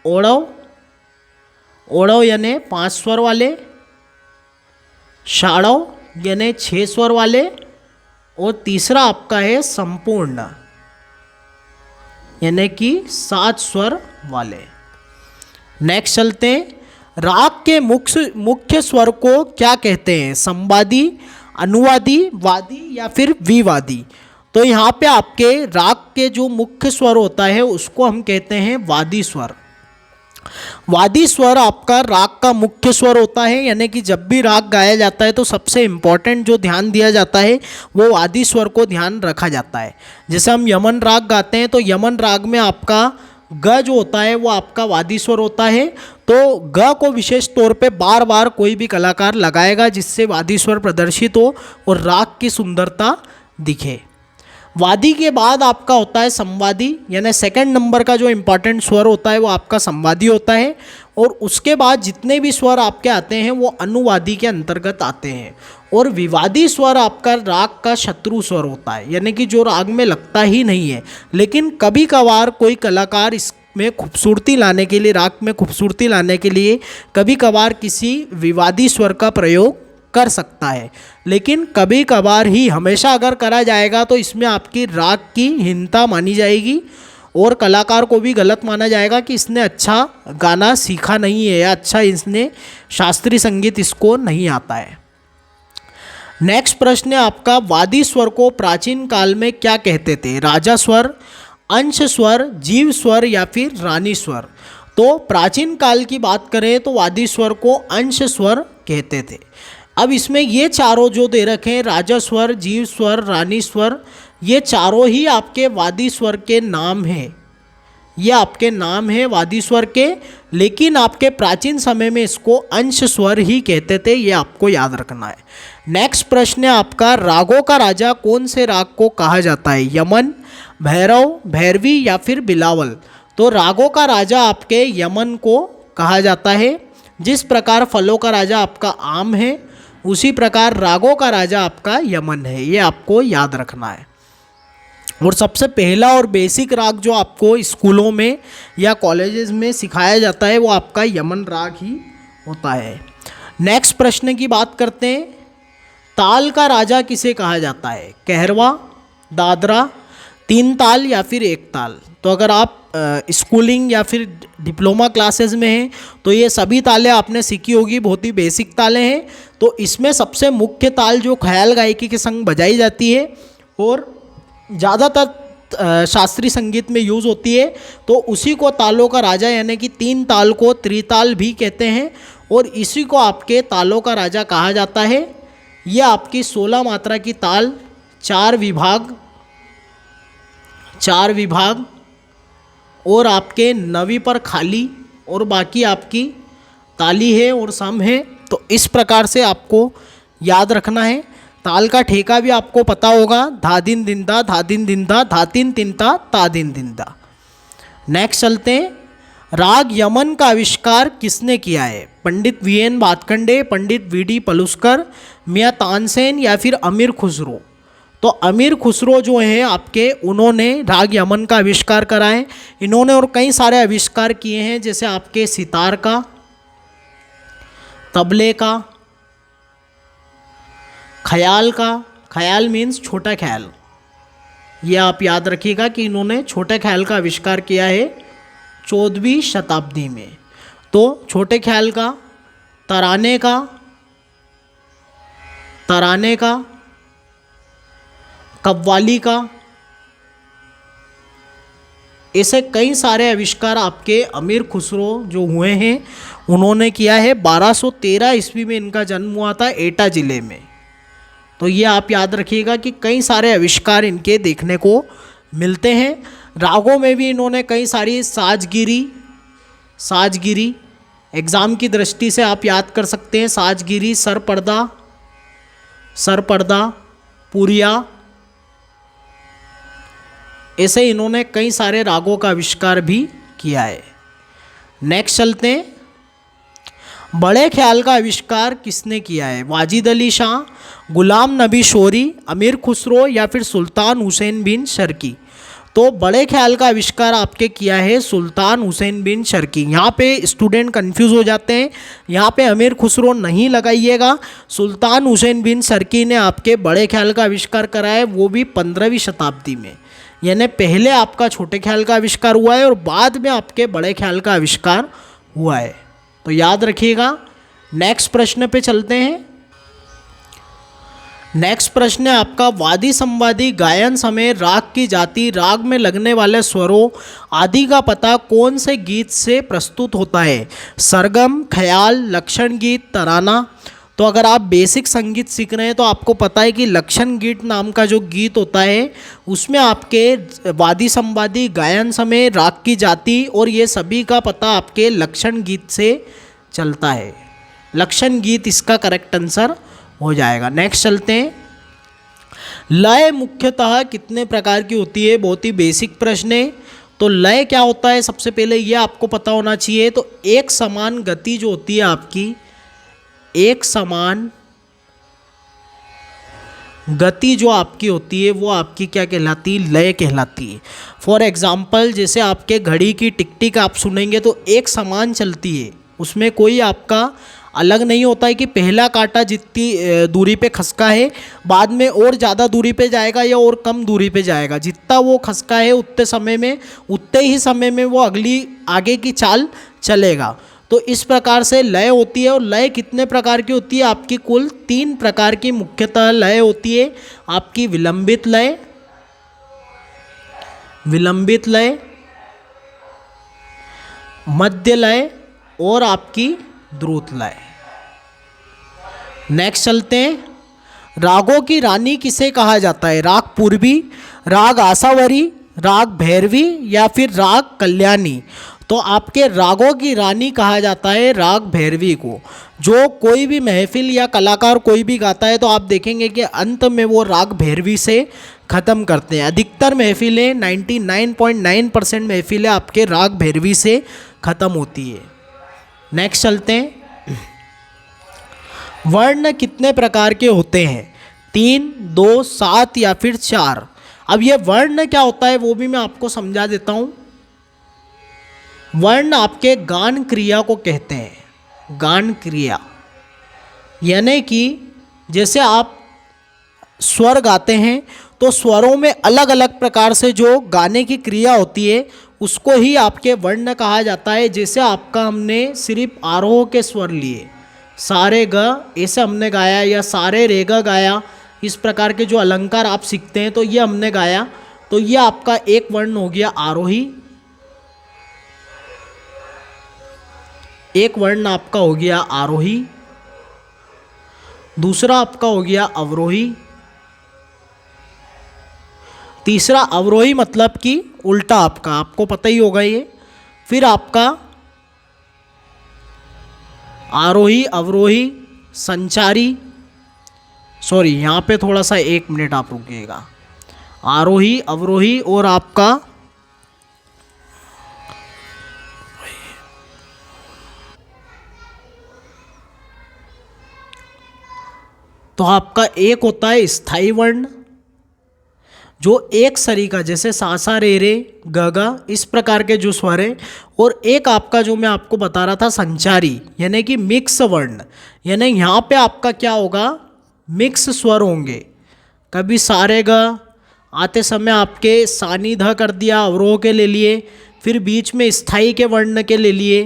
ओढ़व, ओढ़व यानी 5 स्वर वाले, षाढ़व यानी 6 स्वर वाले, और तीसरा आपका है संपूर्ण यानी कि 7 स्वर वाले। नेक्स्ट चलते हैं, राग के मुख्य स्वर को क्या कहते हैं? संवादी, अनुवादी, वादी या फिर विवादी? तो यहाँ पे आपके राग के जो मुख्य स्वर होता है उसको हम कहते हैं वादी स्वर। वादी स्वर आपका राग का मुख्य स्वर होता है, यानी कि जब भी राग गाया जाता है तो सबसे इम्पॉर्टेंट जो ध्यान दिया जाता है वो वादी स्वर को ध्यान रखा जाता है। जैसे हम यमन राग गाते हैं तो यमन राग में आपका ग जो होता है वो आपका वादी स्वर होता है। तो ग को विशेष तौर पे बार बार कोई भी कलाकार लगाएगा जिससे वादी स्वर प्रदर्शित हो और राग की सुंदरता दिखे। वादी के बाद आपका होता है संवादी, यानी सेकंड नंबर का जो इम्पॉर्टेंट स्वर होता है वो आपका संवादी होता है। और उसके बाद जितने भी स्वर आपके आते हैं वो अनुवादी के अंतर्गत आते हैं। और विवादी स्वर आपका राग का शत्रु स्वर होता है, यानी कि जो राग में लगता ही नहीं है, लेकिन कभी कभार कोई कलाकार इसमें खूबसूरती लाने के लिए, राग में खूबसूरती लाने के लिए कभी कभार किसी विवादी स्वर का प्रयोग कर सकता है, लेकिन कभी कभार ही, हमेशा अगर करा जाएगा तो इसमें आपकी राग की हीनता मानी जाएगी और कलाकार को भी गलत माना जाएगा कि इसने अच्छा गाना सीखा नहीं है या अच्छा इसने शास्त्रीय संगीत इसको नहीं आता है। नेक्स्ट प्रश्न है आपका, वादी स्वर को प्राचीन काल में क्या कहते थे? राजा स्वर, अंश स्वर, जीव स्वर या फिर रानी स्वर? तो प्राचीन काल की बात करें तो वादी स्वर को अंश स्वर कहते थे। अब इसमें ये चारों जो दे रखे हैं, राजा स्वर, जीव स्वर, रानी स्वर, ये चारों ही आपके वादी स्वर के नाम हैं। ये आपके नाम हैं वादी स्वर के, लेकिन आपके प्राचीन समय में इसको अंश स्वर ही कहते थे, ये आपको याद रखना है। नेक्स्ट प्रश्न है आपका, रागों का राजा कौन से राग को कहा जाता है? यमन, भैरव, भैरवी या फिर बिलावल? तो रागों का राजा आपके यमन को कहा जाता है। जिस प्रकार फलों का राजा आपका आम है, उसी प्रकार रागों का राजा आपका यमन है, ये आपको याद रखना है। और सबसे पहला और बेसिक राग जो आपको स्कूलों में या कॉलेजेस में सिखाया जाता है वो आपका यमन राग ही होता है। नेक्स्ट प्रश्न की बात करते हैं, ताल का राजा किसे कहा जाता है? कहरवा, दादरा, तीन ताल या फिर एक ताल? तो अगर आप स्कूलिंग या फिर डिप्लोमा क्लासेस में हैं तो ये सभी तालें आपने सीखी होगी, बहुत ही बेसिक तालें हैं। तो इसमें सबसे मुख्य ताल जो ख्याल गायकी के संग बजाई जाती है और ज़्यादातर शास्त्रीय संगीत में यूज़ होती है, तो उसी को तालों का राजा यानी कि तीन ताल को त्रिताल भी कहते हैं और इसी को आपके तालों का राजा कहा जाता है। ये आपकी 16 मात्रा की ताल, चार विभाग और आपके नवी पर खाली और बाकी आपकी ताली है और सम है। तो इस प्रकार से आपको याद रखना है। ताल का ठेका भी आपको पता होगा, धा दिन दिंदा, धा दिन दिंदा, धा तीन तिनता, ता दिन दिंदा। नेक्स्ट चलते हैं, राग यमन का आविष्कार किसने किया है? पंडित वीएन भातखंडे, पंडित वीडी पलुस्कर, मियाँ तानसेन या फिर अमीर खुसरो? तो अमीर खुसरो जो है आपके, उन्होंने राग यमन का आविष्कार करा है। इन्होंने और कई सारे आविष्कार किए हैं, जैसे आपके सितार का, तबले का, ख्याल का, ख्याल मीन्स छोटा ख्याल, ये आप याद रखिएगा कि इन्होंने छोटे ख्याल का आविष्कार किया है 14वीं शताब्दी में। तो छोटे ख्याल का, तराने का, कव्वाली का, ऐसे कई सारे आविष्कार आपके अमीर खुसरो जो हुए हैं उन्होंने किया है। 1213 ईस्वी में इनका जन्म हुआ था एटा ज़िले में। तो ये आप याद रखिएगा कि कई सारे आविष्कार इनके देखने को मिलते हैं। रागों में भी इन्होंने कई सारी साजगिरी एग्ज़ाम की दृष्टि से आप याद कर सकते हैं, साजगिरी, सरपर्दा, पुरिया, ऐसे इन्होंने कई सारे रागों का आविष्कार भी किया है। नेक्स्ट चलते हैं, बड़े ख्याल का आविष्कार किसने किया है? वाजिद अली शाह, गुलाम नबी शोरी, अमीर खुसरो या फिर सुल्तान हुसैन बिन शर्की? तो बड़े ख्याल का आविष्कार आपके किया है सुल्तान हुसैन बिन शर्की। यहाँ पे स्टूडेंट कंफ्यूज हो जाते हैं, यहाँ पे अमीर खुसरो नहीं लगाइएगा। सुल्तान हुसैन बिन शर्की ने आपके बड़े ख्याल का आविष्कार करा है, वो भी 15वीं शताब्दी में। यानी पहले आपका छोटे ख्याल का आविष्कार हुआ है और बाद में आपके बड़े ख्याल का आविष्कार हुआ है, तो याद रखिएगा। नेक्स्ट प्रश्न पे चलते हैं। नेक्स्ट प्रश्न है आपका, वादी संवादी गायन समय राग की जाति, राग में लगने वाले स्वरों आदि का पता कौन से गीत से प्रस्तुत होता है? सरगम, ख्याल, लक्षण गीत, तराना? तो अगर आप बेसिक संगीत सीख रहे हैं तो आपको पता है कि लक्षण गीत नाम का जो गीत होता है उसमें आपके वादी संवादी गायन समय राग की जाति और ये सभी का पता आपके लक्षण गीत से चलता है। लक्षण गीत इसका करेक्ट आंसर हो जाएगा। नेक्स्ट चलते हैं, लय मुख्यतः कितने प्रकार की होती है? बहुत ही बेसिक प्रश्न है। तो लय क्या होता है, सबसे पहले ये आपको पता होना चाहिए। तो एक समान गति जो होती है आपकी, एक समान गति जो आपकी होती है वो आपकी क्या कहलाती है? लय कहलाती है। फॉर एग्जाम्पल, जैसे आपके घड़ी की टिक टिक आप सुनेंगे तो एक समान चलती है, उसमें कोई आपका अलग नहीं होता है कि पहला कांटा जितनी दूरी पे खसका है बाद में और ज़्यादा दूरी पे जाएगा या और कम दूरी पे जाएगा। जितना वो खसका है उतने ही समय में वो अगली आगे की चाल चलेगा। तो इस प्रकार से लय होती है। और लय कितने प्रकार की होती है? आपकी कुल 3 प्रकार की मुख्यतः लय होती है। आपकी विलंबित लय, मध्य लय और आपकी द्रुत लय। नेक्स्ट चलते हैं, रागों की रानी किसे कहा जाता है? राग पूर्वी, राग आसावरी, राग भैरवी या फिर राग कल्याणी। तो आपके रागों की रानी कहा जाता है राग भैरवी को। जो कोई भी महफिल या कलाकार कोई भी गाता है तो आप देखेंगे कि अंत में वो राग भैरवी से ख़त्म करते हैं। अधिकतर महफिलें 99.9% महफिलें आपके राग भैरवी से ख़त्म होती है। नेक्स्ट चलते हैं, वर्ण कितने प्रकार के होते हैं? 3, 2, 7 या फिर 4। अब ये वर्ण क्या होता है वो भी मैं आपको समझा देता हूँ। वर्ण आपके गान क्रिया को कहते हैं। गान क्रिया यानी कि जैसे आप स्वर गाते हैं तो स्वरों में अलग अलग प्रकार से जो गाने की क्रिया होती है उसको ही आपके वर्ण कहा जाता है। जैसे आपका हमने सिर्फ आरोह के स्वर लिए, सारे ग ऐसे हमने गाया या सारे रे ग गाया, इस प्रकार के जो अलंकार आप सीखते हैं तो ये हमने गाया, तो ये आपका एक वर्ण हो गया आरोही, एक वर्ण आपका हो गया आरोही, दूसरा आपका हो गया अवरोही, तीसरा अवरोही मतलब कि उल्टा आपको पता ही होगा ये। फिर आपका आरोही, अवरोही, संचारी, सॉरी यहाँ पे थोड़ा सा 1 मिनट आप रुकिएगा। आरोही, अवरोही और आपका तो आपका एक होता है स्थायी वर्ण जो एक सरी का, जैसे सासा रे रे ग गा, इस प्रकार के जो स्वर है। और एक आपका जो मैं आपको बता रहा था संचारी यानी कि मिक्स वर्ण, यानी यहाँ पे आपका क्या होगा, मिक्स स्वर होंगे। कभी सारे ग आते समय आपके सानी ध कर दिया, अवरोह के ले लिए, फिर बीच में स्थाई के वर्ण के ले लिए।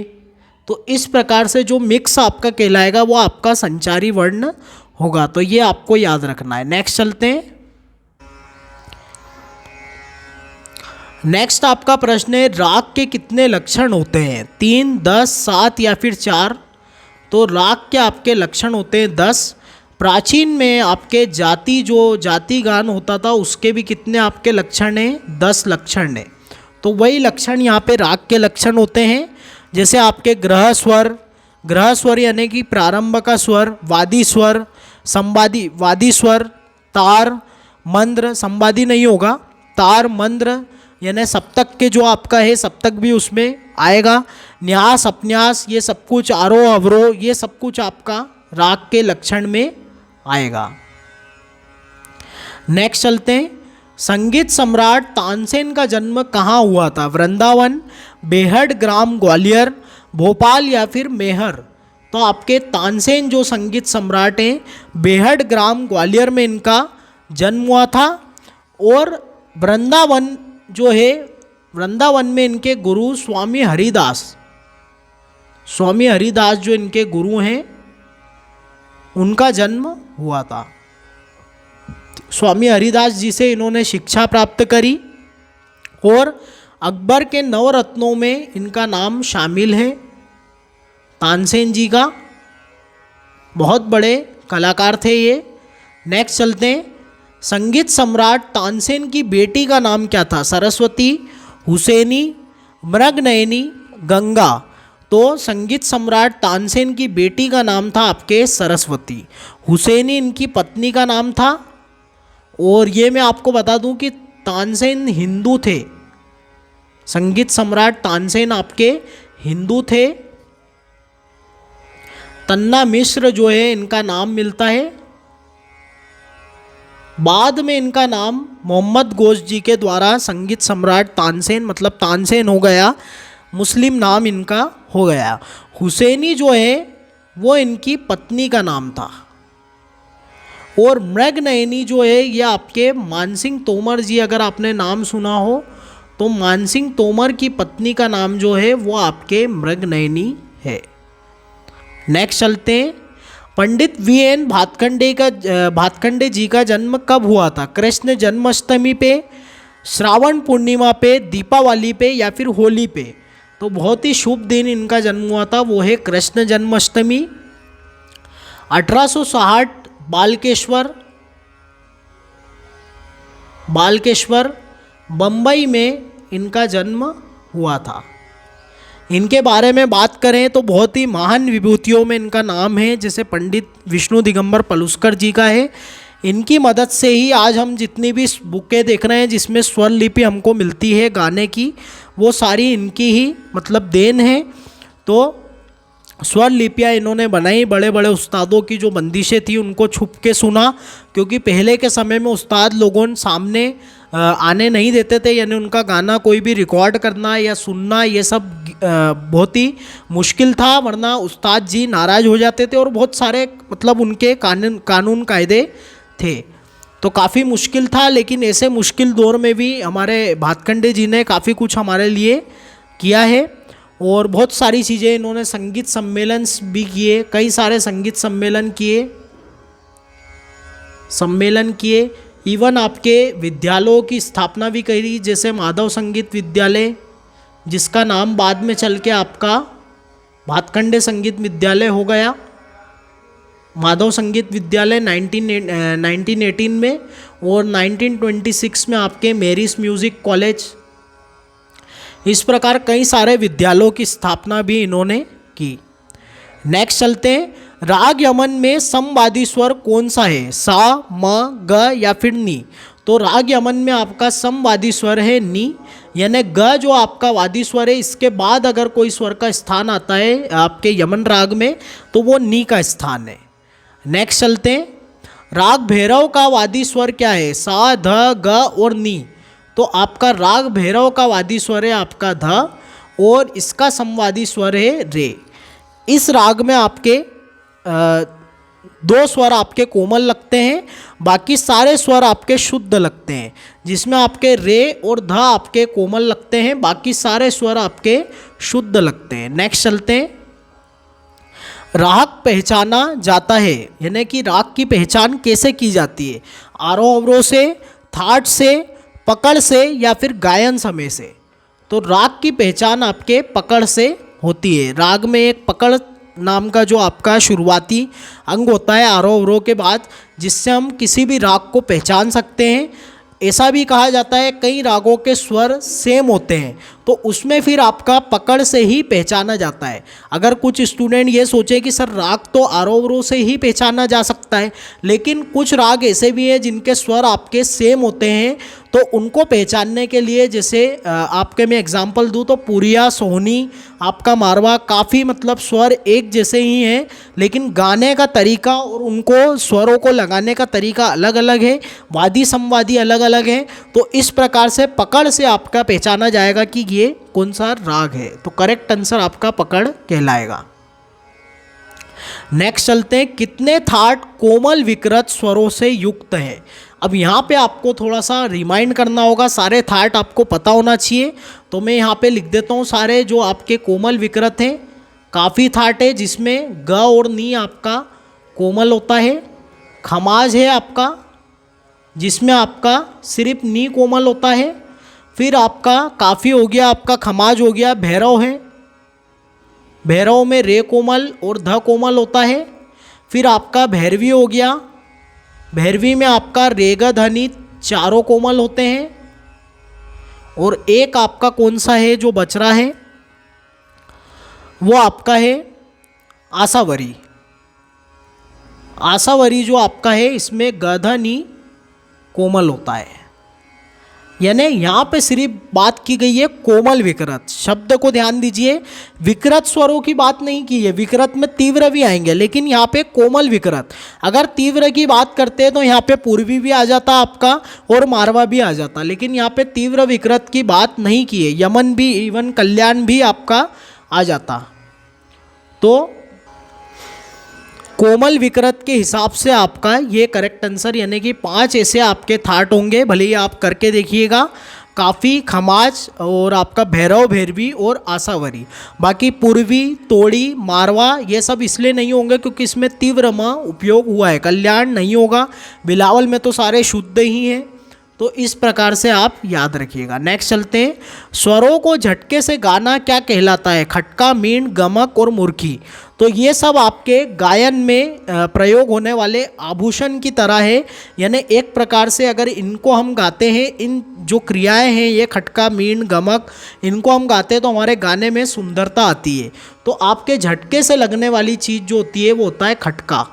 तो इस प्रकार से जो मिक्स आपका कहलाएगा वो आपका संचारी वर्ण होगा। तो ये आपको याद रखना है। नेक्स्ट चलते हैं। नेक्स्ट आपका प्रश्न है, राग के कितने लक्षण होते हैं? 3, 10, 7 या फिर 4। तो राग के आपके लक्षण होते हैं 10। प्राचीन में आपके जाति गान होता था उसके भी कितने आपके लक्षण हैं? 10 लक्षण हैं। तो वही लक्षण यहाँ पे राग के लक्षण होते हैं। जैसे आपके ग्रह स्वर यानी कि प्रारंभ का स्वर, वादी स्वर, संवादी, वादी स्वर, तार, मंद्र, संवादी नहीं होगा, तार, मंद्र यानी सप्तक के जो आपका है सप्तक भी उसमें आएगा, न्यास, अपन्यास, ये सब कुछ, आरोह, अवरोह, ये सब कुछ आपका राग के लक्षण में आएगा। नेक्स्ट चलते हैं, संगीत सम्राट तानसेन का जन्म कहाँ हुआ था? वृंदावन, बेहड ग्राम ग्वालियर, भोपाल या फिर मेहर। तो आपके तानसेन जो संगीत सम्राट हैं बेहड ग्राम ग्वालियर में इनका जन्म हुआ था। और वृंदावन जो है, वृंदावन में इनके गुरु स्वामी हरिदास जो इनके गुरु हैं उनका जन्म हुआ था। स्वामी हरिदास जी से इन्होंने शिक्षा प्राप्त करी और अकबर के नवरत्नों में इनका नाम शामिल है। तानसेन जी का बहुत बड़े कलाकार थे ये। नेक्स्ट चलते हैं, संगीत सम्राट तानसेन की बेटी का नाम क्या था? सरस्वती, हुसैनी, मृगनयनी, गंगा। तो संगीत सम्राट तानसेन की बेटी का नाम था आपके सरस्वती, हुसैनी इनकी पत्नी का नाम था। और ये मैं आपको बता दूं कि तानसेन हिंदू थे, संगीत सम्राट तानसेन आपके हिंदू थे। तन्ना मिश्र जो है इनका नाम मिलता है। बाद में इनका नाम मोहम्मद गोश जी के द्वारा संगीत सम्राट तानसेन मतलब तानसेन हो गया, मुस्लिम नाम इनका हो गया। हुसैनी जो है वो इनकी पत्नी का नाम था। और मृगनयनी जो है ये आपके मानसिंह तोमर जी, अगर आपने नाम सुना हो तो मानसिंह तोमर की पत्नी का नाम जो है वो आपके मृगनयनी है। नेक्स्ट चलते हैं, पंडित वीएन भातखंडे जी का जन्म कब हुआ था? कृष्ण जन्माष्टमी पे, श्रावण पूर्णिमा पे, दीपावली पे या फिर होली पे? तो बहुत ही शुभ दिन इनका जन्म हुआ था, वो है कृष्ण जन्माष्टमी। 1860 बालकेश्वर बम्बई में इनका जन्म हुआ था। इनके बारे में बात करें तो बहुत ही महान विभूतियों में इनका नाम है, जैसे पंडित विष्णु दिगंबर पलुस्कर जी का है। इनकी मदद से ही आज हम जितनी भी बुकें देख रहे हैं जिसमें स्वर लिपि हमको मिलती है गाने की, वो सारी इनकी ही मतलब देन है। तो स्वर लिपियाँ इन्होंने बनाई, बड़े बड़े उस्तादों की जो बंदिशें थी उनको छुप के सुना, क्योंकि पहले के समय में उस्ताद लोगों सामने आने नहीं देते थे, यानी उनका गाना कोई भी रिकॉर्ड करना या सुनना ये सब बहुत ही मुश्किल था, वरना उस्ताद जी नाराज़ हो जाते थे और बहुत सारे मतलब उनके कानून कायदे थे, तो काफ़ी मुश्किल था। लेकिन ऐसे मुश्किल दौर में भी हमारे भातखंडे जी ने काफ़ी कुछ हमारे लिए किया है और बहुत सारी चीज़ें इन्होंने, संगीत सम्मेलन भी किए, कई सारे संगीत सम्मेलन किए, इवन आपके विद्यालयों की स्थापना भी करी, जैसे माधव संगीत विद्यालय, जिसका नाम बाद में चल के आपका भातखंडे संगीत विद्यालय हो गया। माधव संगीत विद्यालय 1918 में, और 1926 में आपके मेरिस म्यूज़िक कॉलेज। इस प्रकार कई सारे विद्यालयों की स्थापना भी इन्होंने की। नेक्स्ट चलते हैं, राग यमन में समवादी स्वर कौन सा है? सा, म, ग या फिर नी? तो राग यमन में आपका समवादी स्वर है नी, यानी ग जो आपका वादी स्वर है, इसके बाद अगर कोई स्वर का स्थान आता है आपके यमन राग में तो वो नी का स्थान है। नेक्स्ट चलते हैं, राग भैरव का वादी स्वर क्या है? सा, ध, ग और नी? तो आपका राग भैरव का वादी स्वर है आपका ध, और इसका समवादी स्वर है रे। इस राग में आपके दो स्वर आपके कोमल लगते हैं, बाकी सारे स्वर आपके शुद्ध लगते हैं, जिसमें आपके रे और ध आपके कोमल लगते हैं, बाकी सारे स्वर आपके शुद्ध लगते हैं। नेक्स्ट चलते हैं, राग पहचाना जाता है, यानी कि राग की पहचान कैसे की जाती है? आरोह अवरोह से, थाट से, पकड़ से या फिर गायन समय से? तो राग की पहचान आपके पकड़ से होती है। राग में एक पकड़ नाम का जो आपका शुरुआती अंग होता है आरोह अवरोह के बाद, जिससे हम किसी भी राग को पहचान सकते हैं। ऐसा भी कहा जाता है कई रागों के स्वर सेम होते हैं, तो उसमें फिर आपका पकड़ से ही पहचाना जाता है। अगर कुछ स्टूडेंट ये सोचे कि सर राग तो आरोह अवरोह से ही पहचाना जा सकता है, लेकिन कुछ राग ऐसे भी हैं जिनके स्वर आपके सेम होते हैं, तो उनको पहचानने के लिए, जैसे आपके मैं एग्जांपल दूं तो पुरिया, सोहनी, आपका मारवा, काफ़ी मतलब स्वर एक जैसे ही हैं, लेकिन गाने का तरीका और उनको स्वरों को लगाने का तरीका अलग अलग है, वादी समवादी अलग अलग है। तो इस प्रकार से पकड़ से आपका पहचाना जाएगा कि ये कौन सा राग है। तो करेक्ट आंसर आपका पकड़ कहलाएगा। नेक्स्ट चलते हैं, कितने थाट कोमल विकृत स्वरों से युक्त हैं? अब यहाँ पे आपको थोड़ा सा रिमाइंड करना होगा, सारे थाट आपको पता होना चाहिए, तो मैं यहाँ पे लिख देता हूँ सारे जो आपके कोमल विकृत हैं। काफ़ी थाट है जिसमें ग और नी आपका कोमल होता है। खमाज है आपका, जिसमें आपका सिर्फ नी कोमल होता है। फिर आपका काफ़ी हो गया, आपका खमाज हो गया। भैरव है, भैरव में रे कोमल और ध कोमल होता है। फिर आपका भैरवी हो गया, भैरवी में आपका रेग धनी चारों कोमल होते हैं। और एक आपका कौन सा है जो बच रहा है, वो आपका है आसावरी। आसावरी जो आपका है इसमें गधनी कोमल होता है। यानी यहाँ पे सिर्फ बात की गई है कोमल विकृत, शब्द को ध्यान दीजिए, विकृत स्वरों की बात नहीं की है। विकृत में तीव्र भी आएंगे, लेकिन यहाँ पे कोमल विकृत। अगर तीव्र की बात करते हैं तो यहाँ पे पूर्वी भी आ जाता आपका और मारवा भी आ जाता, लेकिन यहाँ पे तीव्र विकृत की बात नहीं की है। यमन भी, इवन कल्याण भी आपका आ जाता। तो कोमल विकृत के हिसाब से आपका ये करेक्ट आंसर, यानी कि 5 ऐसे आपके थाट होंगे, भले ही आप करके देखिएगा। काफ़ी, खमाज और आपका भैरव भैरवी और आसावरी। बाकी पूर्वी, तोड़ी, मारवा ये सब इसलिए नहीं होंगे क्योंकि इसमें तीव्र म उपयोग हुआ है। कल्याण नहीं होगा। बिलावल में तो सारे शुद्ध ही हैं। तो इस प्रकार से आप याद रखिएगा। नेक्स्ट चलते हैं। स्वरों को झटके से गाना क्या कहलाता है? खटका, मींड़, गमक और मुर्खी। तो ये सब आपके गायन में प्रयोग होने वाले आभूषण की तरह है, यानी एक प्रकार से अगर इनको हम गाते हैं, इन जो क्रियाएं हैं ये खटका, मींड़, गमक, इनको हम गाते हैं तो हमारे गाने में सुंदरता आती है। तो आपके झटके से लगने वाली चीज़ जो होती है वो होता है खटका।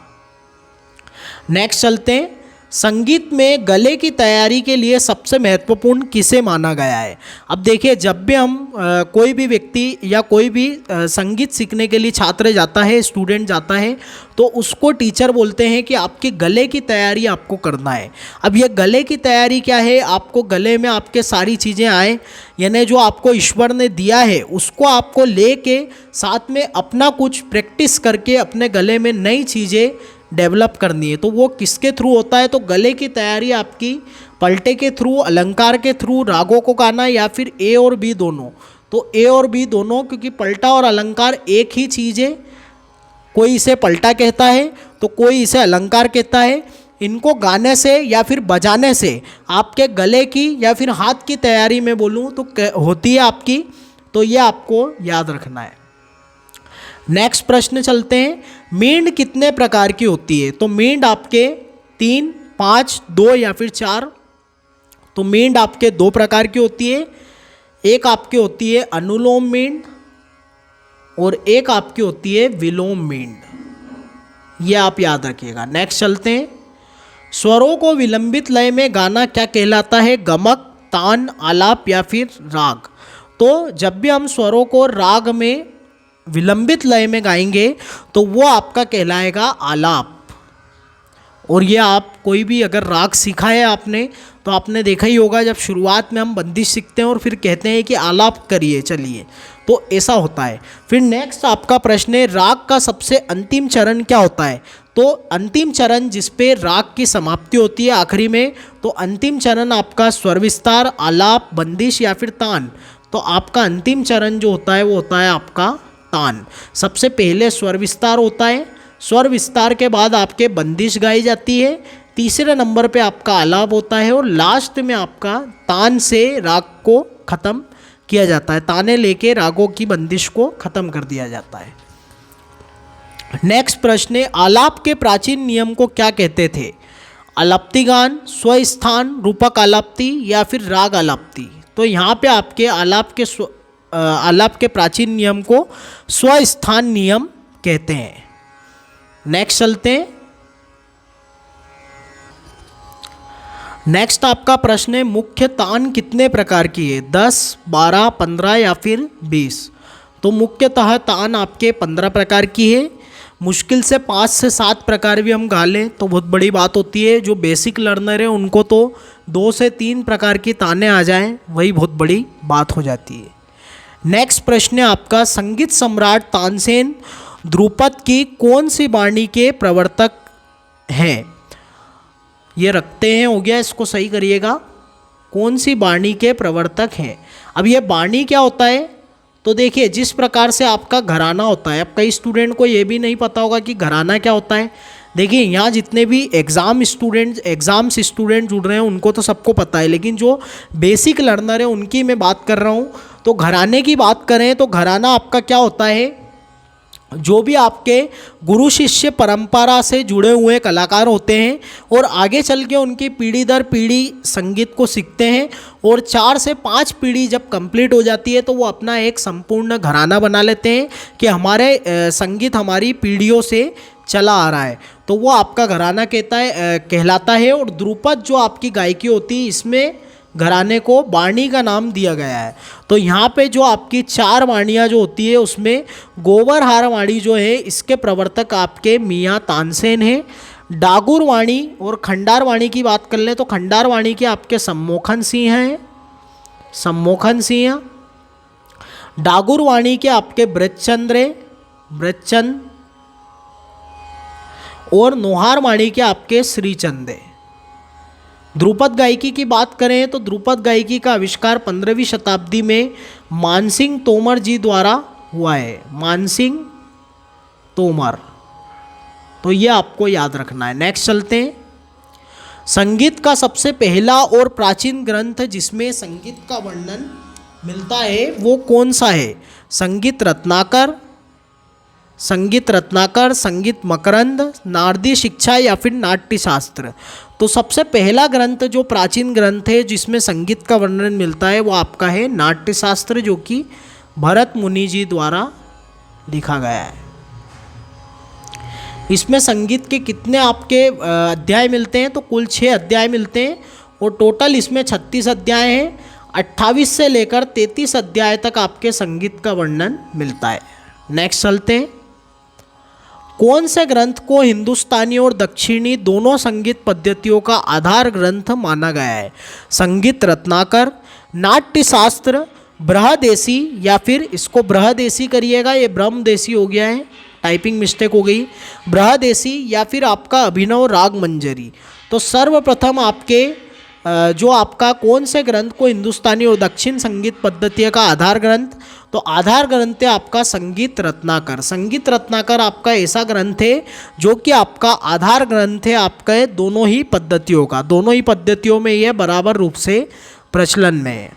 नेक्स्ट चलते हैं। संगीत में गले की तैयारी के लिए सबसे महत्वपूर्ण किसे माना गया है? अब देखिए, जब भी हम कोई भी व्यक्ति या कोई भी संगीत सीखने के लिए छात्र जाता है, स्टूडेंट जाता है, तो उसको टीचर बोलते हैं कि आपके गले की तैयारी आपको करना है। अब ये गले की तैयारी क्या है? आपको गले में आपके सारी चीज़ें आए, यानी जो आपको ईश्वर ने दिया है उसको आपको लेके साथ में अपना कुछ प्रैक्टिस करके अपने गले में नई चीज़ें डेवलप करनी है। तो वो किसके थ्रू होता है? तो गले की तैयारी आपकी पलटे के थ्रू, अलंकार के थ्रू, रागों को गाना, या फिर ए और बी दोनों। तो ए और बी दोनों, क्योंकि पलटा और अलंकार एक ही चीज़ है। कोई इसे पलटा कहता है तो कोई इसे अलंकार कहता है। इनको गाने से या फिर बजाने से आपके गले की या फिर हाथ की तैयारी में बोलूँ तो होती है आपकी। तो ये आपको याद रखना है। नेक्स्ट प्रश्न चलते हैं। मींड़ कितने प्रकार की होती है? तो मींड़ आपके 3, 5, 2 या फिर 4। तो मींड़ आपके 2 प्रकार की होती है। एक आपकी होती है अनुलोम मींड़ और एक आपकी होती है विलोम मींड़। ये आप याद रखिएगा। नेक्स्ट चलते हैं। स्वरों को विलंबित लय में गाना क्या कहलाता है? गमक, तान, आलाप या फिर राग। तो जब भी हम स्वरों को राग में विलंबित लय में गाएंगे तो वो आपका कहलाएगा आलाप। और ये आप कोई भी अगर राग सीखा है आपने तो आपने देखा ही होगा, जब शुरुआत में हम बंदिश सीखते हैं और फिर कहते हैं कि आलाप करिए चलिए, तो ऐसा होता है। फिर नेक्स्ट आपका प्रश्न है, राग का सबसे अंतिम चरण क्या होता है? तो अंतिम चरण जिस पे राग की समाप्ति होती है आखिरी में, तो अंतिम चरण आपका स्वर विस्तार, आलाप, बंदिश या फिर तान। तो आपका अंतिम चरण जो होता है वो होता है आपका तान। सबसे पहले स्वर विस्तार होता है, स्वर विस्तार के बाद आपके बंदिश गाई जाती है, तीसरे नंबर पे आपका आलाप होता है और लास्ट में आपका तान से राग को ख़त्म किया जाता है। ताने लेके रागों की बंदिश को ख़त्म कर दिया जाता है। नेक्स्ट प्रश्न है, आलाप के प्राचीन नियम को क्या कहते थे? आलाप्तिगान, स्वस्थान, रूपक आलाप्ति या फिर राग आलाप्ति। तो यहाँ पे आपके आलाप के प्राचीन नियम को स्वस्थान नियम कहते हैं। नेक्स्ट चलते हैं। नेक्स्ट आपका प्रश्न है, मुख्य तान कितने प्रकार की है? 10, 12, 15 या फिर 20। तो मुख्यतः तान आपके 15 प्रकार की है। मुश्किल से 5 से 7 प्रकार भी हम गा लें तो बहुत बड़ी बात होती है। जो बेसिक लर्नर है उनको तो 2 से 3 प्रकार की तानें आ जाएं, वही बहुत बड़ी बात हो जाती है। नेक्स्ट प्रश्न है आपका, संगीत सम्राट तानसेन ध्रुपद की कौन सी वाणी के प्रवर्तक हैं? ये रखते हैं, हो गया, इसको सही करिएगा। कौन सी वाणी के प्रवर्तक हैं? अब ये वाणी क्या होता है? तो देखिए, जिस प्रकार से आपका घराना होता है, अब कई स्टूडेंट को ये भी नहीं पता होगा कि घराना क्या होता है। देखिए, यहाँ जितने भी एग्ज़ाम्स स्टूडेंट जुड़ रहे हैं उनको तो सबको पता है, लेकिन जो बेसिक लर्नर है उनकी मैं बात कर रहा हूँ। तो घराने की बात करें तो घराना आपका क्या होता है? जो भी आपके गुरु शिष्य परंपरा से जुड़े हुए कलाकार होते हैं और आगे चल के उनकी पीढ़ी दर पीढ़ी संगीत को सीखते हैं, और 4 से 5 पीढ़ी जब कंप्लीट हो जाती है तो वो अपना एक संपूर्ण घराना बना लेते हैं कि हमारे संगीत हमारी पीढ़ियों से चला आ रहा है। तो वो आपका घराना कहलाता है। और ध्रुपद जो आपकी गायकी होती है, इसमें घराने को वाणी का नाम दिया गया है। तो यहाँ पे जो आपकी 4 वाणियाँ जो होती है उसमें गोबरहार वाणी जो है इसके प्रवर्तक आपके मियाँ तानसेन हैं। डागुर वाणी और खंडार वाणी की बात कर लें तो खंडार वाणी के आपके सम्मोहन सिंह हैं, सम्मोहन सिंह। डागुर वाणी के आपके ब्रजचंद्र, ब्रजचंद। और नोहार माणिक्य आपके श्रीचंद है। ध्रुपद गायकी की बात करें तो ध्रुपद गायकी का आविष्कार 15वीं शताब्दी में मानसिंह तोमर जी द्वारा हुआ है। मानसिंह तोमर, तो ये आपको याद रखना है। नेक्स्ट चलते हैं। संगीत का सबसे पहला और प्राचीन ग्रंथ जिसमें संगीत का वर्णन मिलता है वो कौन सा है? संगीत रत्नाकर, संगीत मकरंद, नारदी शिक्षा या फिर नाट्यशास्त्र। तो सबसे पहला ग्रंथ जो प्राचीन ग्रंथ है जिसमें संगीत का वर्णन मिलता है वो आपका है नाट्यशास्त्र, जो कि भरत मुनि जी द्वारा लिखा गया है। इसमें संगीत के कितने आपके अध्याय मिलते हैं? तो कुल 6 अध्याय मिलते हैं और टोटल इसमें 36 अध्याय हैं। 28 से लेकर 33 अध्याय तक आपके संगीत का वर्णन मिलता है। नेक्स्ट चलते हैं। कौन से ग्रंथ को हिंदुस्तानी और दक्षिणी दोनों संगीत पद्धतियों का आधार ग्रंथ माना गया है? संगीत रत्नाकर, नाट्यशास्त्र, बृहदेशी या फिर इसको बृहदेशी करिएगा, ये ब्रह्मदेशी हो गया है, टाइपिंग मिस्टेक हो गई। बृहदेशी या फिर आपका अभिनव राग मंजरी। तो सर्वप्रथम आपके जो आपका कौन से ग्रंथ को हिंदुस्तानी और दक्षिण संगीत पद्धति का आधार ग्रंथ? तो आधार ग्रंथ है आपका संगीत रत्नाकर। संगीत रत्नाकर आपका ऐसा ग्रंथ है जो कि आपका आधार ग्रंथ है आपका दोनों ही पद्धतियों का। दोनों ही पद्धतियों में यह बराबर रूप से प्रचलन में है।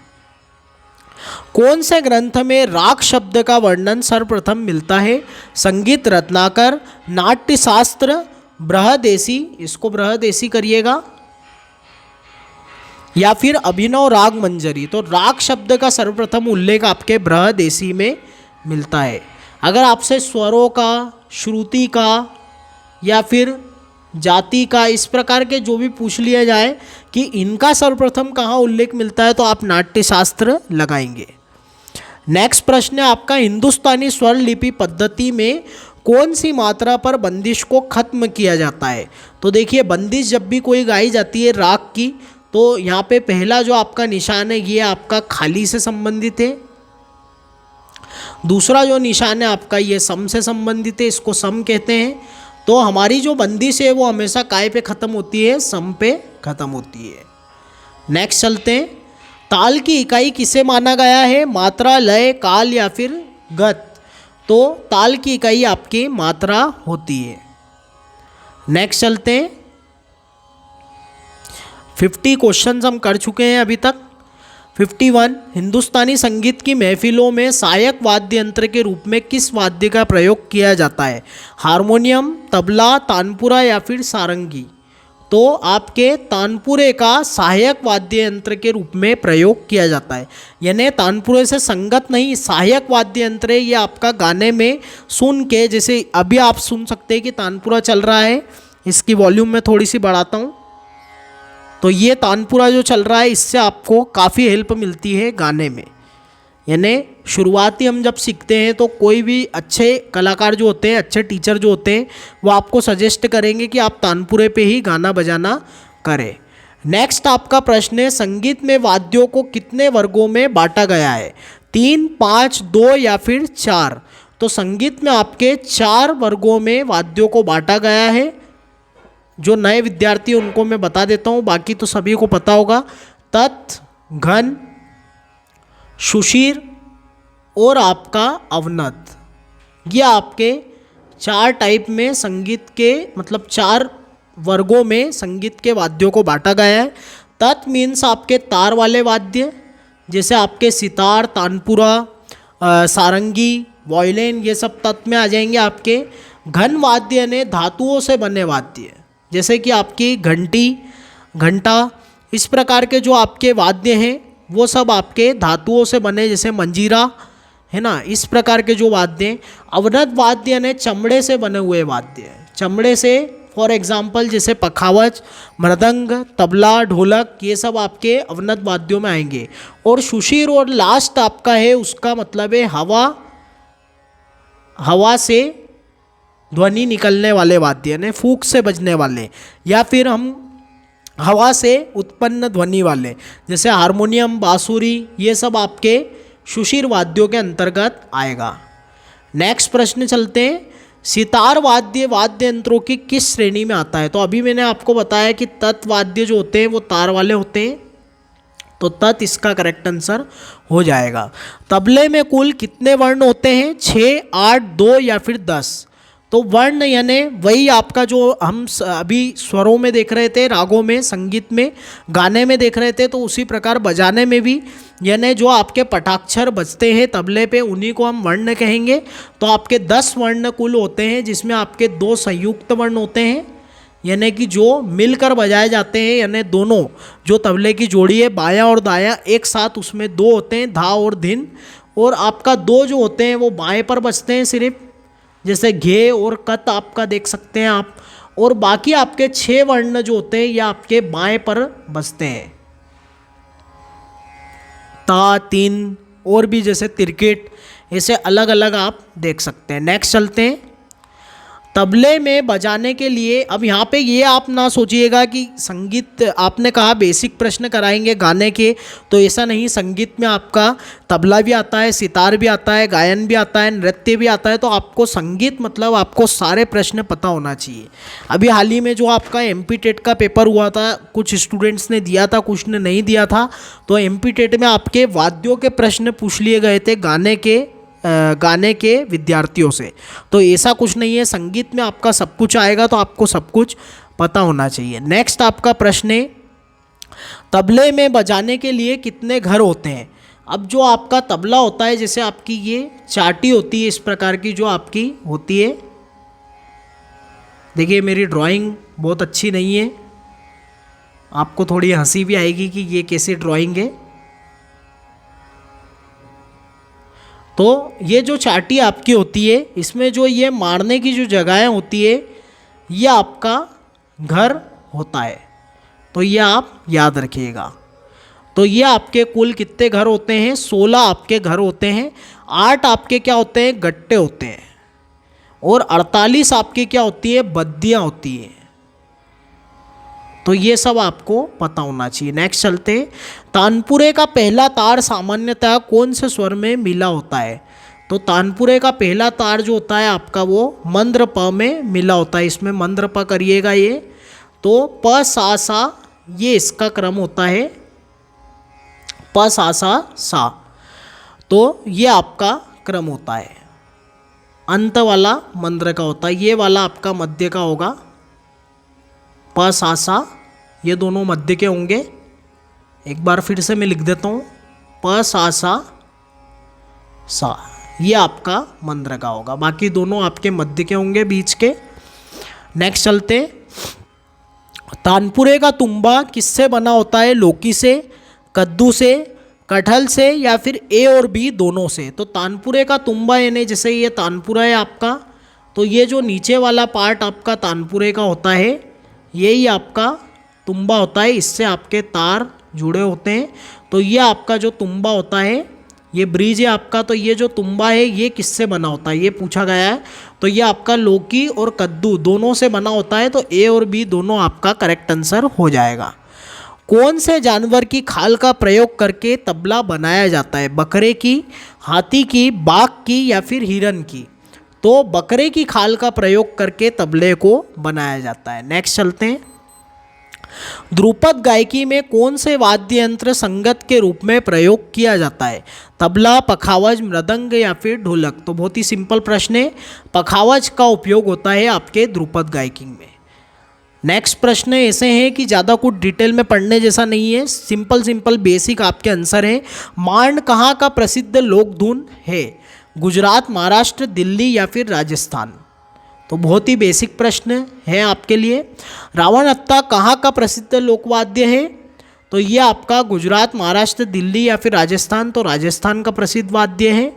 कौन से ग्रंथ में राग शब्द का वर्णन सर्वप्रथम मिलता है? संगीत रत्नाकर, नाट्यशास्त्र, बृहदेशी, इसको बृहदेशी करिएगा, या फिर अभिनव राग मंजरी। तो राग शब्द का सर्वप्रथम उल्लेख आपके बृहदेशी में मिलता है। अगर आपसे स्वरों का, श्रुति का या फिर जाति का, इस प्रकार के जो भी पूछ लिया जाए कि इनका सर्वप्रथम कहाँ उल्लेख मिलता है, तो आप नाट्यशास्त्र लगाएंगे। नेक्स्ट प्रश्न है आपका, हिंदुस्तानी स्वर लिपि पद्धति में कौन सी मात्रा पर बंदिश को खत्म किया जाता है? तो देखिए, बंदिश जब भी कोई गाई जाती है राग की, तो यहाँ पे पहला जो आपका निशान है ये आपका खाली से संबंधित है। दूसरा जो निशान है आपका ये सम से संबंधित है, इसको सम कहते हैं। तो हमारी जो बंदिश है वो हमेशा काय पे ख़त्म होती है? सम पे ख़त्म होती है। नेक्स्ट चलते हैं। ताल की इकाई किसे माना गया है? मात्रा, लय, काल या फिर गत? तो ताल की इकाई आपकी मात्रा होती है। नेक्स्ट चलते हैं। 50 क्वेश्चंस हम कर चुके हैं अभी तक। 51, हिंदुस्तानी संगीत की महफिलों में सहायक वाद्य यंत्र के रूप में किस वाद्य का प्रयोग किया जाता है? हारमोनियम, तबला, तानपुरा या फिर सारंगी? तो आपके तानपुरे का सहायक वाद्य यंत्र के रूप में प्रयोग किया जाता है, यानी तानपुरे से संगत नहीं, सहायक वाद्य यंत्र है। ये आपका गाने में सुन के, जैसे अभी आप सुन सकते हैं कि तानपुरा चल रहा है, इसकी वॉल्यूम में थोड़ी सी बढ़ाता हूँ, तो ये तानपुरा जो चल रहा है इससे आपको काफ़ी हेल्प मिलती है गाने में। यानी शुरुआती हम जब सीखते हैं तो कोई भी अच्छे कलाकार जो होते हैं, अच्छे टीचर जो होते हैं, वो आपको सजेस्ट करेंगे कि आप तानपुरे पे ही गाना बजाना करें। नेक्स्ट आपका प्रश्न है, संगीत में वाद्यों को कितने वर्गों में बांटा गया है? 3, 5, 2 या फिर 4? तो संगीत में आपके 4 वर्गों में वाद्यों को बांटा गया है। जो नए विद्यार्थी उनको मैं बता देता हूँ, बाकी तो सभी को पता होगा। तत्, घन, सुशीर और आपका अवनत, ये आपके 4 टाइप में संगीत के, मतलब 4 वर्गों में संगीत के वाद्यों को बांटा गया है। तत् मीन्स आपके तार वाले वाद्य, जैसे आपके सितार, तानपुरा, सारंगी, वायलिन, ये सब तत् में आ जाएंगे आपके। घन वाद्य ने धातुओं से बने वाद्य, जैसे कि आपकी घंटी, घंटा, इस प्रकार के जो आपके वाद्य हैं वो सब आपके धातुओं से बने, जैसे मंजीरा है ना, इस प्रकार के जो वाद्य हैं। अवनत वाद्य ने चमड़े से बने हुए वाद्य हैं, चमड़े से, फॉर एग्जाम्पल जैसे पखावज, मृदंग, तबला, ढोलक, ये सब आपके अवनत वाद्यों में आएंगे। और सुशीर और लास्ट आपका है, उसका मतलब है हवा से ध्वनि निकलने वाले वाद्य, यानी फूंक से बजने वाले, या फिर हम हवा से उत्पन्न ध्वनि वाले, जैसे हारमोनियम, बांसुरी, ये सब आपके सुशीर वाद्यों के अंतर्गत आएगा। नेक्स्ट प्रश्न चलते हैं। सितार वाद्य वाद्य यंत्रों की किस श्रेणी में आता है? तो अभी मैंने आपको बताया कि तत्वाद्य जो होते हैं वो तार वाले होते हैं, तो तत् इसका करेक्ट आंसर हो जाएगा। तबले में कुल कितने वर्ण होते हैं? 6, 8, 2 या फिर 10? तो वर्ण यानी वही आपका जो हम अभी स्वरों में देख रहे थे, रागों में, संगीत में, गाने में देख रहे थे, तो उसी प्रकार बजाने में भी यानी जो आपके पटाक्षर बजते हैं तबले पे उन्हीं को हम वर्ण कहेंगे। तो आपके 10 वर्ण कुल होते हैं, जिसमें आपके 2 संयुक्त वर्ण होते हैं यानी कि जो मिलकर बजाए जाते हैं, यानी दोनों जो तबले की जोड़ी है बायां और दायां एक साथ, उसमें 2 होते हैं, धा और धिन। और आपका 2 जो होते हैं वो बाएं पर बजते हैं सिर्फ, जैसे घे और कत आपका देख सकते हैं आप। और बाकी आपके 6 वर्ण जो होते हैं ये आपके बाएं पर बजते हैं, ता, तीन और भी जैसे तिरकेट, ऐसे अलग अलग आप देख सकते हैं। नेक्स्ट चलते हैं। तबले में बजाने के लिए, अब यहाँ पे ये आप ना सोचिएगा कि संगीत, आपने कहा बेसिक प्रश्न कराएंगे गाने के, तो ऐसा नहीं। संगीत में आपका तबला भी आता है, सितार भी आता है, गायन भी आता है, नृत्य भी आता है। तो आपको संगीत मतलब आपको सारे प्रश्न पता होना चाहिए। अभी हाल ही में जो आपका MP टेट का पेपर हुआ था, कुछ स्टूडेंट्स ने दिया था, कुछ ने नहीं दिया था। तो MP टेट में आपके वाद्यों के प्रश्न पूछ लिए गए थे गाने के विद्यार्थियों से। तो ऐसा कुछ नहीं है, संगीत में आपका सब कुछ आएगा, तो आपको सब कुछ पता होना चाहिए। नेक्स्ट आपका प्रश्न है, तबले में बजाने के लिए कितने घर होते हैं? अब जो आपका तबला होता है, जैसे आपकी ये चाटी होती है इस प्रकार की जो आपकी होती है, देखिए मेरी ड्राइंग बहुत अच्छी नहीं है, आपको थोड़ी हंसी भी आएगी कि ये कैसी ड्राइंग है। तो ये जो चाटी आपकी होती है, इसमें जो ये मारने की जो जगहें होती है, ये आपका घर होता है। तो ये आप याद रखिएगा। तो ये आपके कुल कितने घर होते हैं? 16 आपके घर होते हैं। 8 आपके क्या होते हैं? गट्टे होते हैं। और 48 आपकी क्या होती है? बद्दियाँ होती है। तो ये सब आपको पता होना चाहिए। नेक्स्ट चलते, तानपुरे का पहला तार सामान्यतः कौन से स्वर में मिला होता है? तो तानपुरे का पहला तार जो होता है आपका वो मंद्र प में मिला होता है। इसमें मंद्र प करिएगा ये, तो प सा सा ये इसका क्रम होता है, प सा सा सा, तो ये आपका क्रम होता है। अंत वाला मंद्र का होता है, ये वाला आपका मध्य का होगा, प सा सा, ये दोनों मध्य के होंगे। एक बार फिर से मैं लिख देता हूँ, प सा सा सा, ये आपका मंद्र का होगा, बाकी दोनों आपके मध्य के होंगे, बीच के। नेक्स्ट चलते, तानपुरे का तुम्बा किससे बना होता है? लौकी से, कद्दू से, कटहल से या फिर A और B दोनों से? तो तानपुरे का तुम्बा यानी जैसे ये तानपुरा है आपका, तो ये जो नीचे वाला पार्ट आपका तानपुरे का होता है, यही आपका तुम्बा होता है, इससे आपके तार जुड़े होते हैं। तो ये आपका जो तुम्बा होता है, ये ब्रिज है आपका, तो ये जो तुम्बा है ये किससे बना होता है? ये पूछा गया है। तो ये आपका लौकी और कद्दू दोनों से बना होता है, तो A और B दोनों आपका करेक्ट आंसर हो जाएगा। कौन से जानवर की खाल का प्रयोग करके तबला बनाया जाता है? बकरे की, हाथी की, बाघ की या फिर हिरन की? तो बकरे की खाल का प्रयोग करके तबले को बनाया जाता है। नेक्स्ट चलते हैं, ध्रुपद गायकी में कौन से वाद्य यंत्र संगत के रूप में प्रयोग किया जाता है? तबला, पखावज, मृदंग या फिर ढोलक? तो बहुत ही सिंपल प्रश्न है, पखावज का उपयोग होता है आपके ध्रुपद गायकी में। नेक्स्ट प्रश्न ऐसे हैं कि ज़्यादा कुछ डिटेल में पढ़ने जैसा नहीं है, सिंपल बेसिक आपके आंसर है। मांड कहाँ का प्रसिद्ध लोक धुन है? गुजरात, महाराष्ट्र, दिल्ली या फिर राजस्थान? तो बहुत ही बेसिक प्रश्न है आपके लिए। रावण हत्था कहाँ का प्रसिद्ध लोकवाद्य है? तो ये आपका गुजरात, महाराष्ट्र, दिल्ली या फिर राजस्थान? तो राजस्थान का प्रसिद्ध वाद्य है।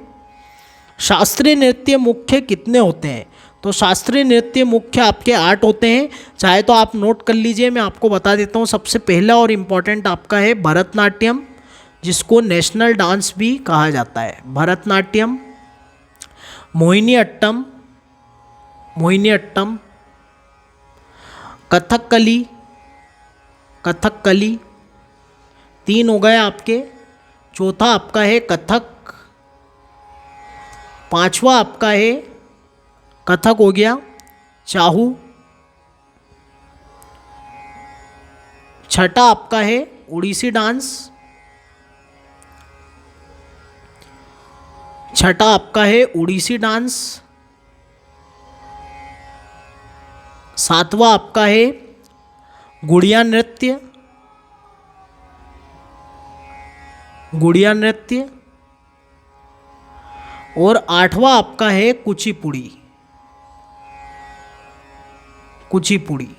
शास्त्रीय नृत्य मुख्य कितने होते हैं? तो शास्त्रीय नृत्य मुख्य आपके 8 होते हैं, चाहे तो आप नोट कर लीजिए, मैं आपको बता देता हूँ। सबसे पहला और इम्पॉर्टेंट आपका है भरतनाट्यम, जिसको नेशनल डांस भी कहा जाता है। भरतनाट्यम, मोहिनीअट्टम, कथकली, 3 हो गए आपके। चौथा आपका है कथक, 5वां आपका है कथक हो गया, चाहू। छठा आपका है उड़ीसी डांस। छठा आपका है उड़ीसी डांस। सातवां आपका है गुड़िया नृत्य। गुड़िया नृत्य। और आठवां आपका है कुचिपुड़ी। कुचिपुड़ी।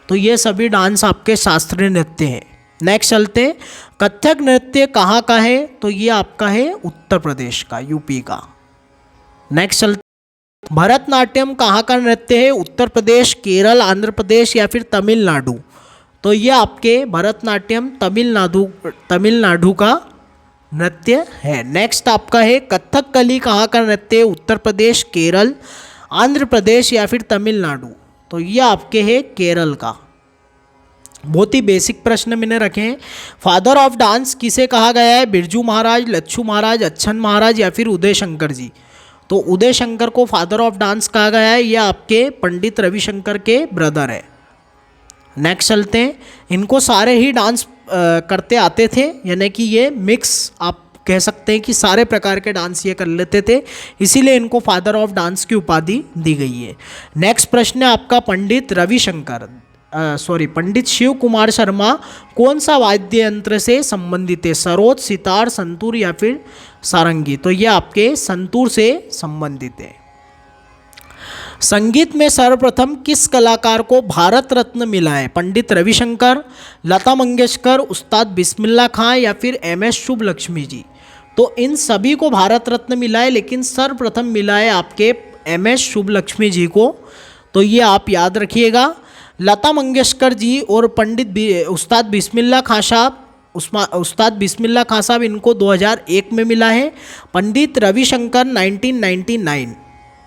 तो ये सभी डांस आपके शास्त्रीय नृत्य हैं। नेक्स्ट चलते हैं, कथक नृत्य कहाँ का है? तो ये आपका है उत्तर प्रदेश का, यूपी का। नेक्स्ट चलते, भरतनाट्यम कहाँ का नृत्य है? उत्तर प्रदेश, केरल, आंध्र प्रदेश या फिर तमिलनाडु? तो ये आपके भरतनाट्यम तमिलनाडु का नृत्य है। नेक्स्ट आपका है कथकली कहाँ का नृत्य है? उत्तर प्रदेश, केरल, आंध्र प्रदेश या फिर तमिलनाडु? तो ये आपके है केरल का। बहुत ही बेसिक प्रश्न मैंने रखे हैं। फादर ऑफ डांस किसे कहा गया है? बिरजू महाराज, लच्छू महाराज, अच्छन महाराज या फिर उदय शंकर जी? तो उदय शंकर को फादर ऑफ डांस कहा गया है। ये आपके पंडित रविशंकर के ब्रदर है। नेक्स्ट चलते हैं, इनको सारे ही डांस करते आते थे, यानी कि ये मिक्स आप कह सकते हैं कि सारे प्रकार के डांस ये कर लेते थे, इसीलिए इनको फादर ऑफ डांस की उपाधि दी गई है। नेक्स्ट प्रश्न है आपका, पंडित शिव कुमार शर्मा कौन सा वाद्य यंत्र से संबंधित है? सरोद, सितार, संतूर या फिर सारंगी? तो ये आपके संतूर से संबंधित है। संगीत में सर्वप्रथम किस कलाकार को भारत रत्न मिला है? पंडित रविशंकर, लता मंगेशकर, उस्ताद बिस्मिल्लाह खां या फिर MS शुभलक्ष्मी जी? तो इन सभी को भारत रत्न मिला है, लेकिन सर्वप्रथम मिला है आपके MS शुभलक्ष्मी जी को। तो ये आप याद रखिएगा। लता मंगेशकर जी और उस्ताद बिस्मिल्लाह खां साहब इनको 2001 में मिला है। पंडित रविशंकर 1999।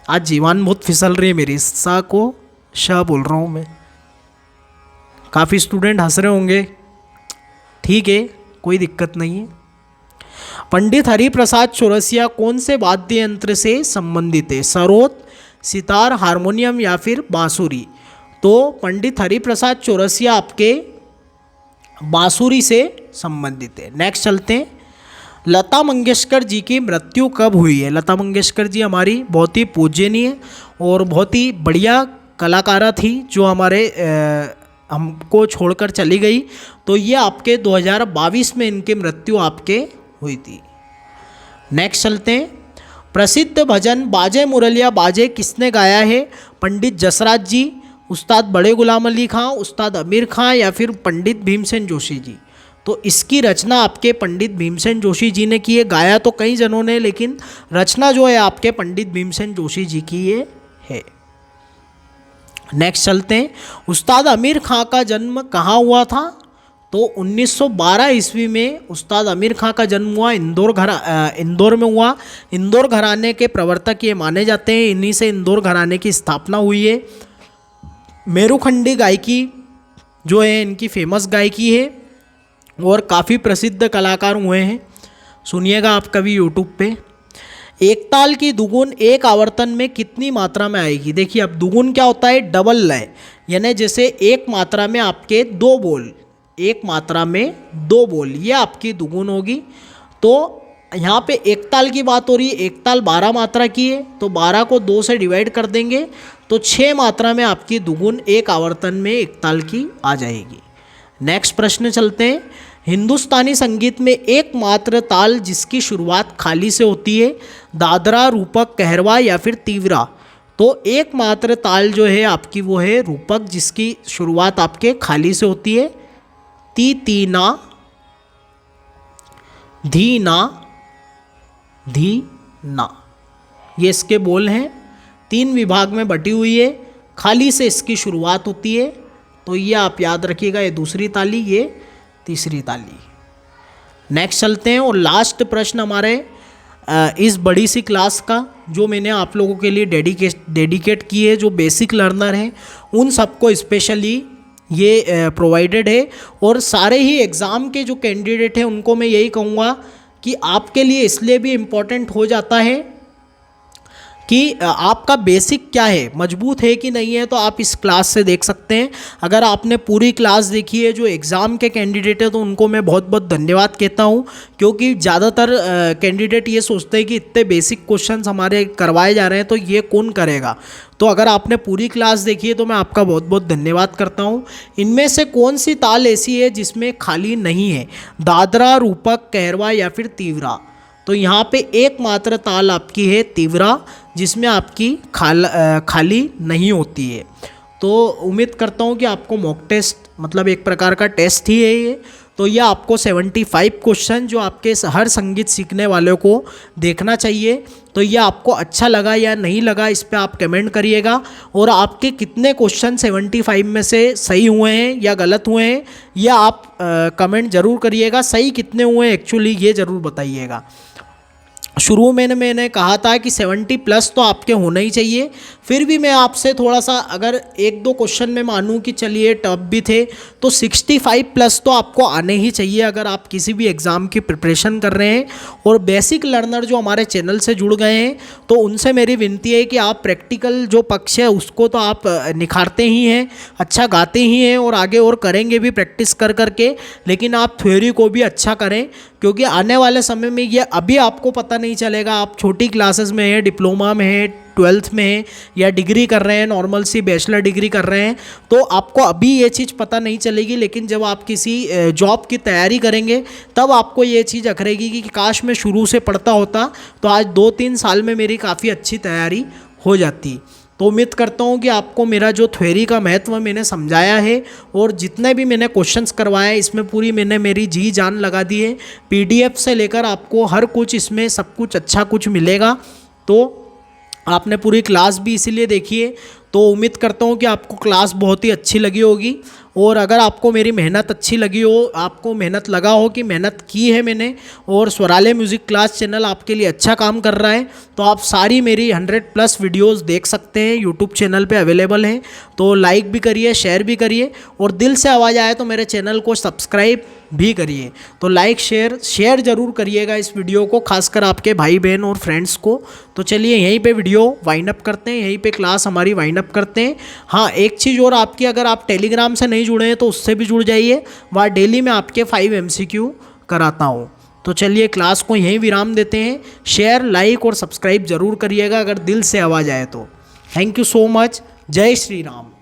आज जीवान बहुत फिसल रही है मेरी, सा को शाह बोल रहा हूँ मैं। काफ़ी स्टूडेंट हंस रहे होंगे, ठीक है, कोई दिक्कत नहीं है। पंडित हरिप्रसाद चौरसिया कौन से वाद्य यंत्र से संबंधित है? सरोद, सितार, हारमोनियम या फिर बांसुरी? तो पंडित हरिप्रसाद चौरसिया आपके बांसुरी से संबंधित है। नेक्स्ट चलते हैं, लता मंगेशकर जी की मृत्यु कब हुई है? लता मंगेशकर जी हमारी बहुत ही पूजनीय और बहुत ही बढ़िया कलाकारा थी, जो हमारे हमको छोड़कर चली गई। तो ये आपके 2022 में इनकी मृत्यु आपके हुई थी। नेक्स्ट चलते हैं, प्रसिद्ध भजन बाजे मुरलिया बाजे किसने गाया है? पंडित जसराज जी, उस्ताद बड़े गुलाम अली खां, उस्ताद आमिर खां या फिर पंडित भीमसेन जोशी जी? तो इसकी रचना आपके पंडित भीमसेन जोशी जी ने की है। गाया तो कई जनों ने, लेकिन रचना जो है आपके पंडित भीमसेन जोशी जी की ये है। नेक्स्ट चलते हैं, उस्ताद आमिर खां का जन्म कहाँ हुआ था? तो 1912 ईस्वी में उस्ताद आमिर खां का जन्म हुआ, इंदौर में हुआ। इंदौर घराने के प्रवर्तक ये माने जाते हैं, इन्हीं से इंदौर घराने की स्थापना हुई है। मेरुखंडी गायकी जो है इनकी फेमस गायकी है और काफ़ी प्रसिद्ध कलाकार हुए हैं। सुनिएगा आप कभी यूट्यूब पे। एक ताल की दुगुन एक आवर्तन में कितनी मात्रा में आएगी? देखिए, अब दुगुन क्या होता है? डबल लय, यानी जैसे एक मात्रा में आपके दो बोल, एक मात्रा में दो बोल, ये आपकी दुगुन होगी। तो यहाँ पे एक ताल की बात हो रही है, एक ताल 12 मात्रा की है, तो 12 को 2 से डिवाइड कर देंगे तो 6 मात्रा में आपकी दुगुन एक आवर्तन में एक ताल की आ जाएगी। नेक्स्ट प्रश्न चलते हैं, हिंदुस्तानी संगीत में एकमात्र ताल जिसकी शुरुआत खाली से होती है, दादरा, रूपक, कहरवा या फिर तीव्रा? तो एकमात्र ताल जो है आपकी वो है रूपक, जिसकी शुरुआत आपके खाली से होती है। ती, तीना, धी, ना, धी, ना, ये इसके बोल हैं। 3 विभाग में बटी हुई है, खाली से इसकी शुरुआत होती है। तो ये आप याद रखिएगा, ये दूसरी ताली, ये तीसरी ताली। नेक्स्ट चलते हैं और लास्ट प्रश्न हमारे इस बड़ी सी क्लास का, जो मैंने आप लोगों के लिए डेडिकेट की है, जो बेसिक लर्नर हैं उन सबको स्पेशली ये प्रोवाइडेड है। और सारे ही एग्ज़ाम के जो कैंडिडेट हैं उनको मैं यही कहूँगा कि आपके लिए इसलिए भी इम्पोर्टेंट हो जाता है कि आपका बेसिक क्या है, मजबूत है कि नहीं है, तो आप इस क्लास से देख सकते हैं। अगर आपने पूरी क्लास देखी है, जो एग्ज़ाम के कैंडिडेट है, तो उनको मैं बहुत बहुत धन्यवाद कहता हूँ, क्योंकि ज़्यादातर कैंडिडेट ये सोचते हैं कि इतने बेसिक क्वेश्चंस हमारे करवाए जा रहे हैं तो ये कौन करेगा। तो अगर आपने पूरी क्लास देखी है तो मैं आपका बहुत बहुत धन्यवाद करता हूँ। इनमें से कौन सी ताल ऐसी है जिसमें खाली नहीं है, दादरा, रूपक, कहरवा या फिर तीव्रा। तो यहाँ पे एकमात्र ताल आपकी है तीव्रा, जिसमें आपकी खाली नहीं होती है। तो उम्मीद करता हूँ कि आपको मॉक टेस्ट मतलब एक प्रकार का टेस्ट ही है ये। तो ये आपको 75 क्वेश्चन जो आपके हर संगीत सीखने वालों को देखना चाहिए। तो ये आपको अच्छा लगा या नहीं लगा, इस पे आप कमेंट करिएगा। और आपके कितने क्वेश्चन 75 में से सही हुए हैं या गलत हुए हैं, यह आप कमेंट ज़रूर करिएगा। सही कितने हुए हैं एक्चुअली ये ज़रूर बताइएगा। शुरू में मैंने कहा था कि 70 प्लस तो आपके होना ही चाहिए। फिर भी मैं आपसे थोड़ा सा, अगर एक दो क्वेश्चन में मानूं कि चलिए टफ भी थे, तो 65 प्लस तो आपको आने ही चाहिए अगर आप किसी भी एग्ज़ाम की प्रिपरेशन कर रहे हैं। और बेसिक लर्नर जो हमारे चैनल से जुड़ गए हैं, तो उनसे मेरी विनती है कि आप प्रैक्टिकल जो पक्ष है उसको तो आप निखारते ही हैं, अच्छा गाते ही हैं और आगे और करेंगे भी प्रैक्टिस कर करके, लेकिन आप थ्योरी को भी अच्छा करें, क्योंकि आने वाले समय में ये अभी आपको पता नहीं चलेगा। आप छोटी क्लासेस में हैं, डिप्लोमा में हैं, 12th में हैं या डिग्री कर रहे हैं, नॉर्मल सी बैचलर डिग्री कर रहे हैं, तो आपको अभी ये चीज़ पता नहीं चलेगी। लेकिन जब आप किसी जॉब की तैयारी करेंगे तब आपको ये चीज़ अखरेगी कि काश मैं शुरू से पढ़ता होता तो आज 2-3 साल में मेरी काफ़ी अच्छी तैयारी हो जाती। तो उम्मीद करता हूँ कि आपको मेरा जो थ्योरी का महत्व मैंने समझाया है और जितने भी मैंने क्वेश्चंस करवाए इसमें पूरी मैंने मेरी जी जान लगा दी है। पीडीएफ से लेकर आपको हर कुछ इसमें सब कुछ अच्छा कुछ मिलेगा। तो आपने पूरी क्लास भी इसीलिए देखी है। तो उम्मीद करता हूँ कि आपको क्लास बहुत ही अच्छी लगी होगी। और अगर आपको मेरी मेहनत अच्छी लगी हो, आपको मेहनत लगा हो कि मेहनत की है मैंने और स्वरालय म्यूज़िक क्लास चैनल आपके लिए अच्छा काम कर रहा है, तो आप सारी मेरी 100+ वीडियोस देख सकते हैं, यूट्यूब चैनल पे अवेलेबल हैं। तो लाइक भी करिए, शेयर भी करिए और दिल से आवाज़ आए तो मेरे चैनल को सब्सक्राइब भी करिए। तो लाइक शेयर ज़रूर करिएगा इस वीडियो को, खासकर आपके भाई बहन और फ्रेंड्स को। तो चलिए यहीं पे वीडियो वाइंड अप करते हैं, यहीं पे क्लास हमारी वाइंड अप करते हैं। हाँ, एक चीज़ और आपकी, अगर आप टेलीग्राम से नहीं जुड़े हैं तो उससे भी जुड़ जाइए, वहाँ डेली मैं आपके 5 MCQ कराता हूँ। तो चलिए क्लास को यहीं विराम देते हैं। शेयर, लाइक और सब्सक्राइब ज़रूर करिएगा अगर दिल से आवाज़ आए तो। Thank you so much. जय श्री राम।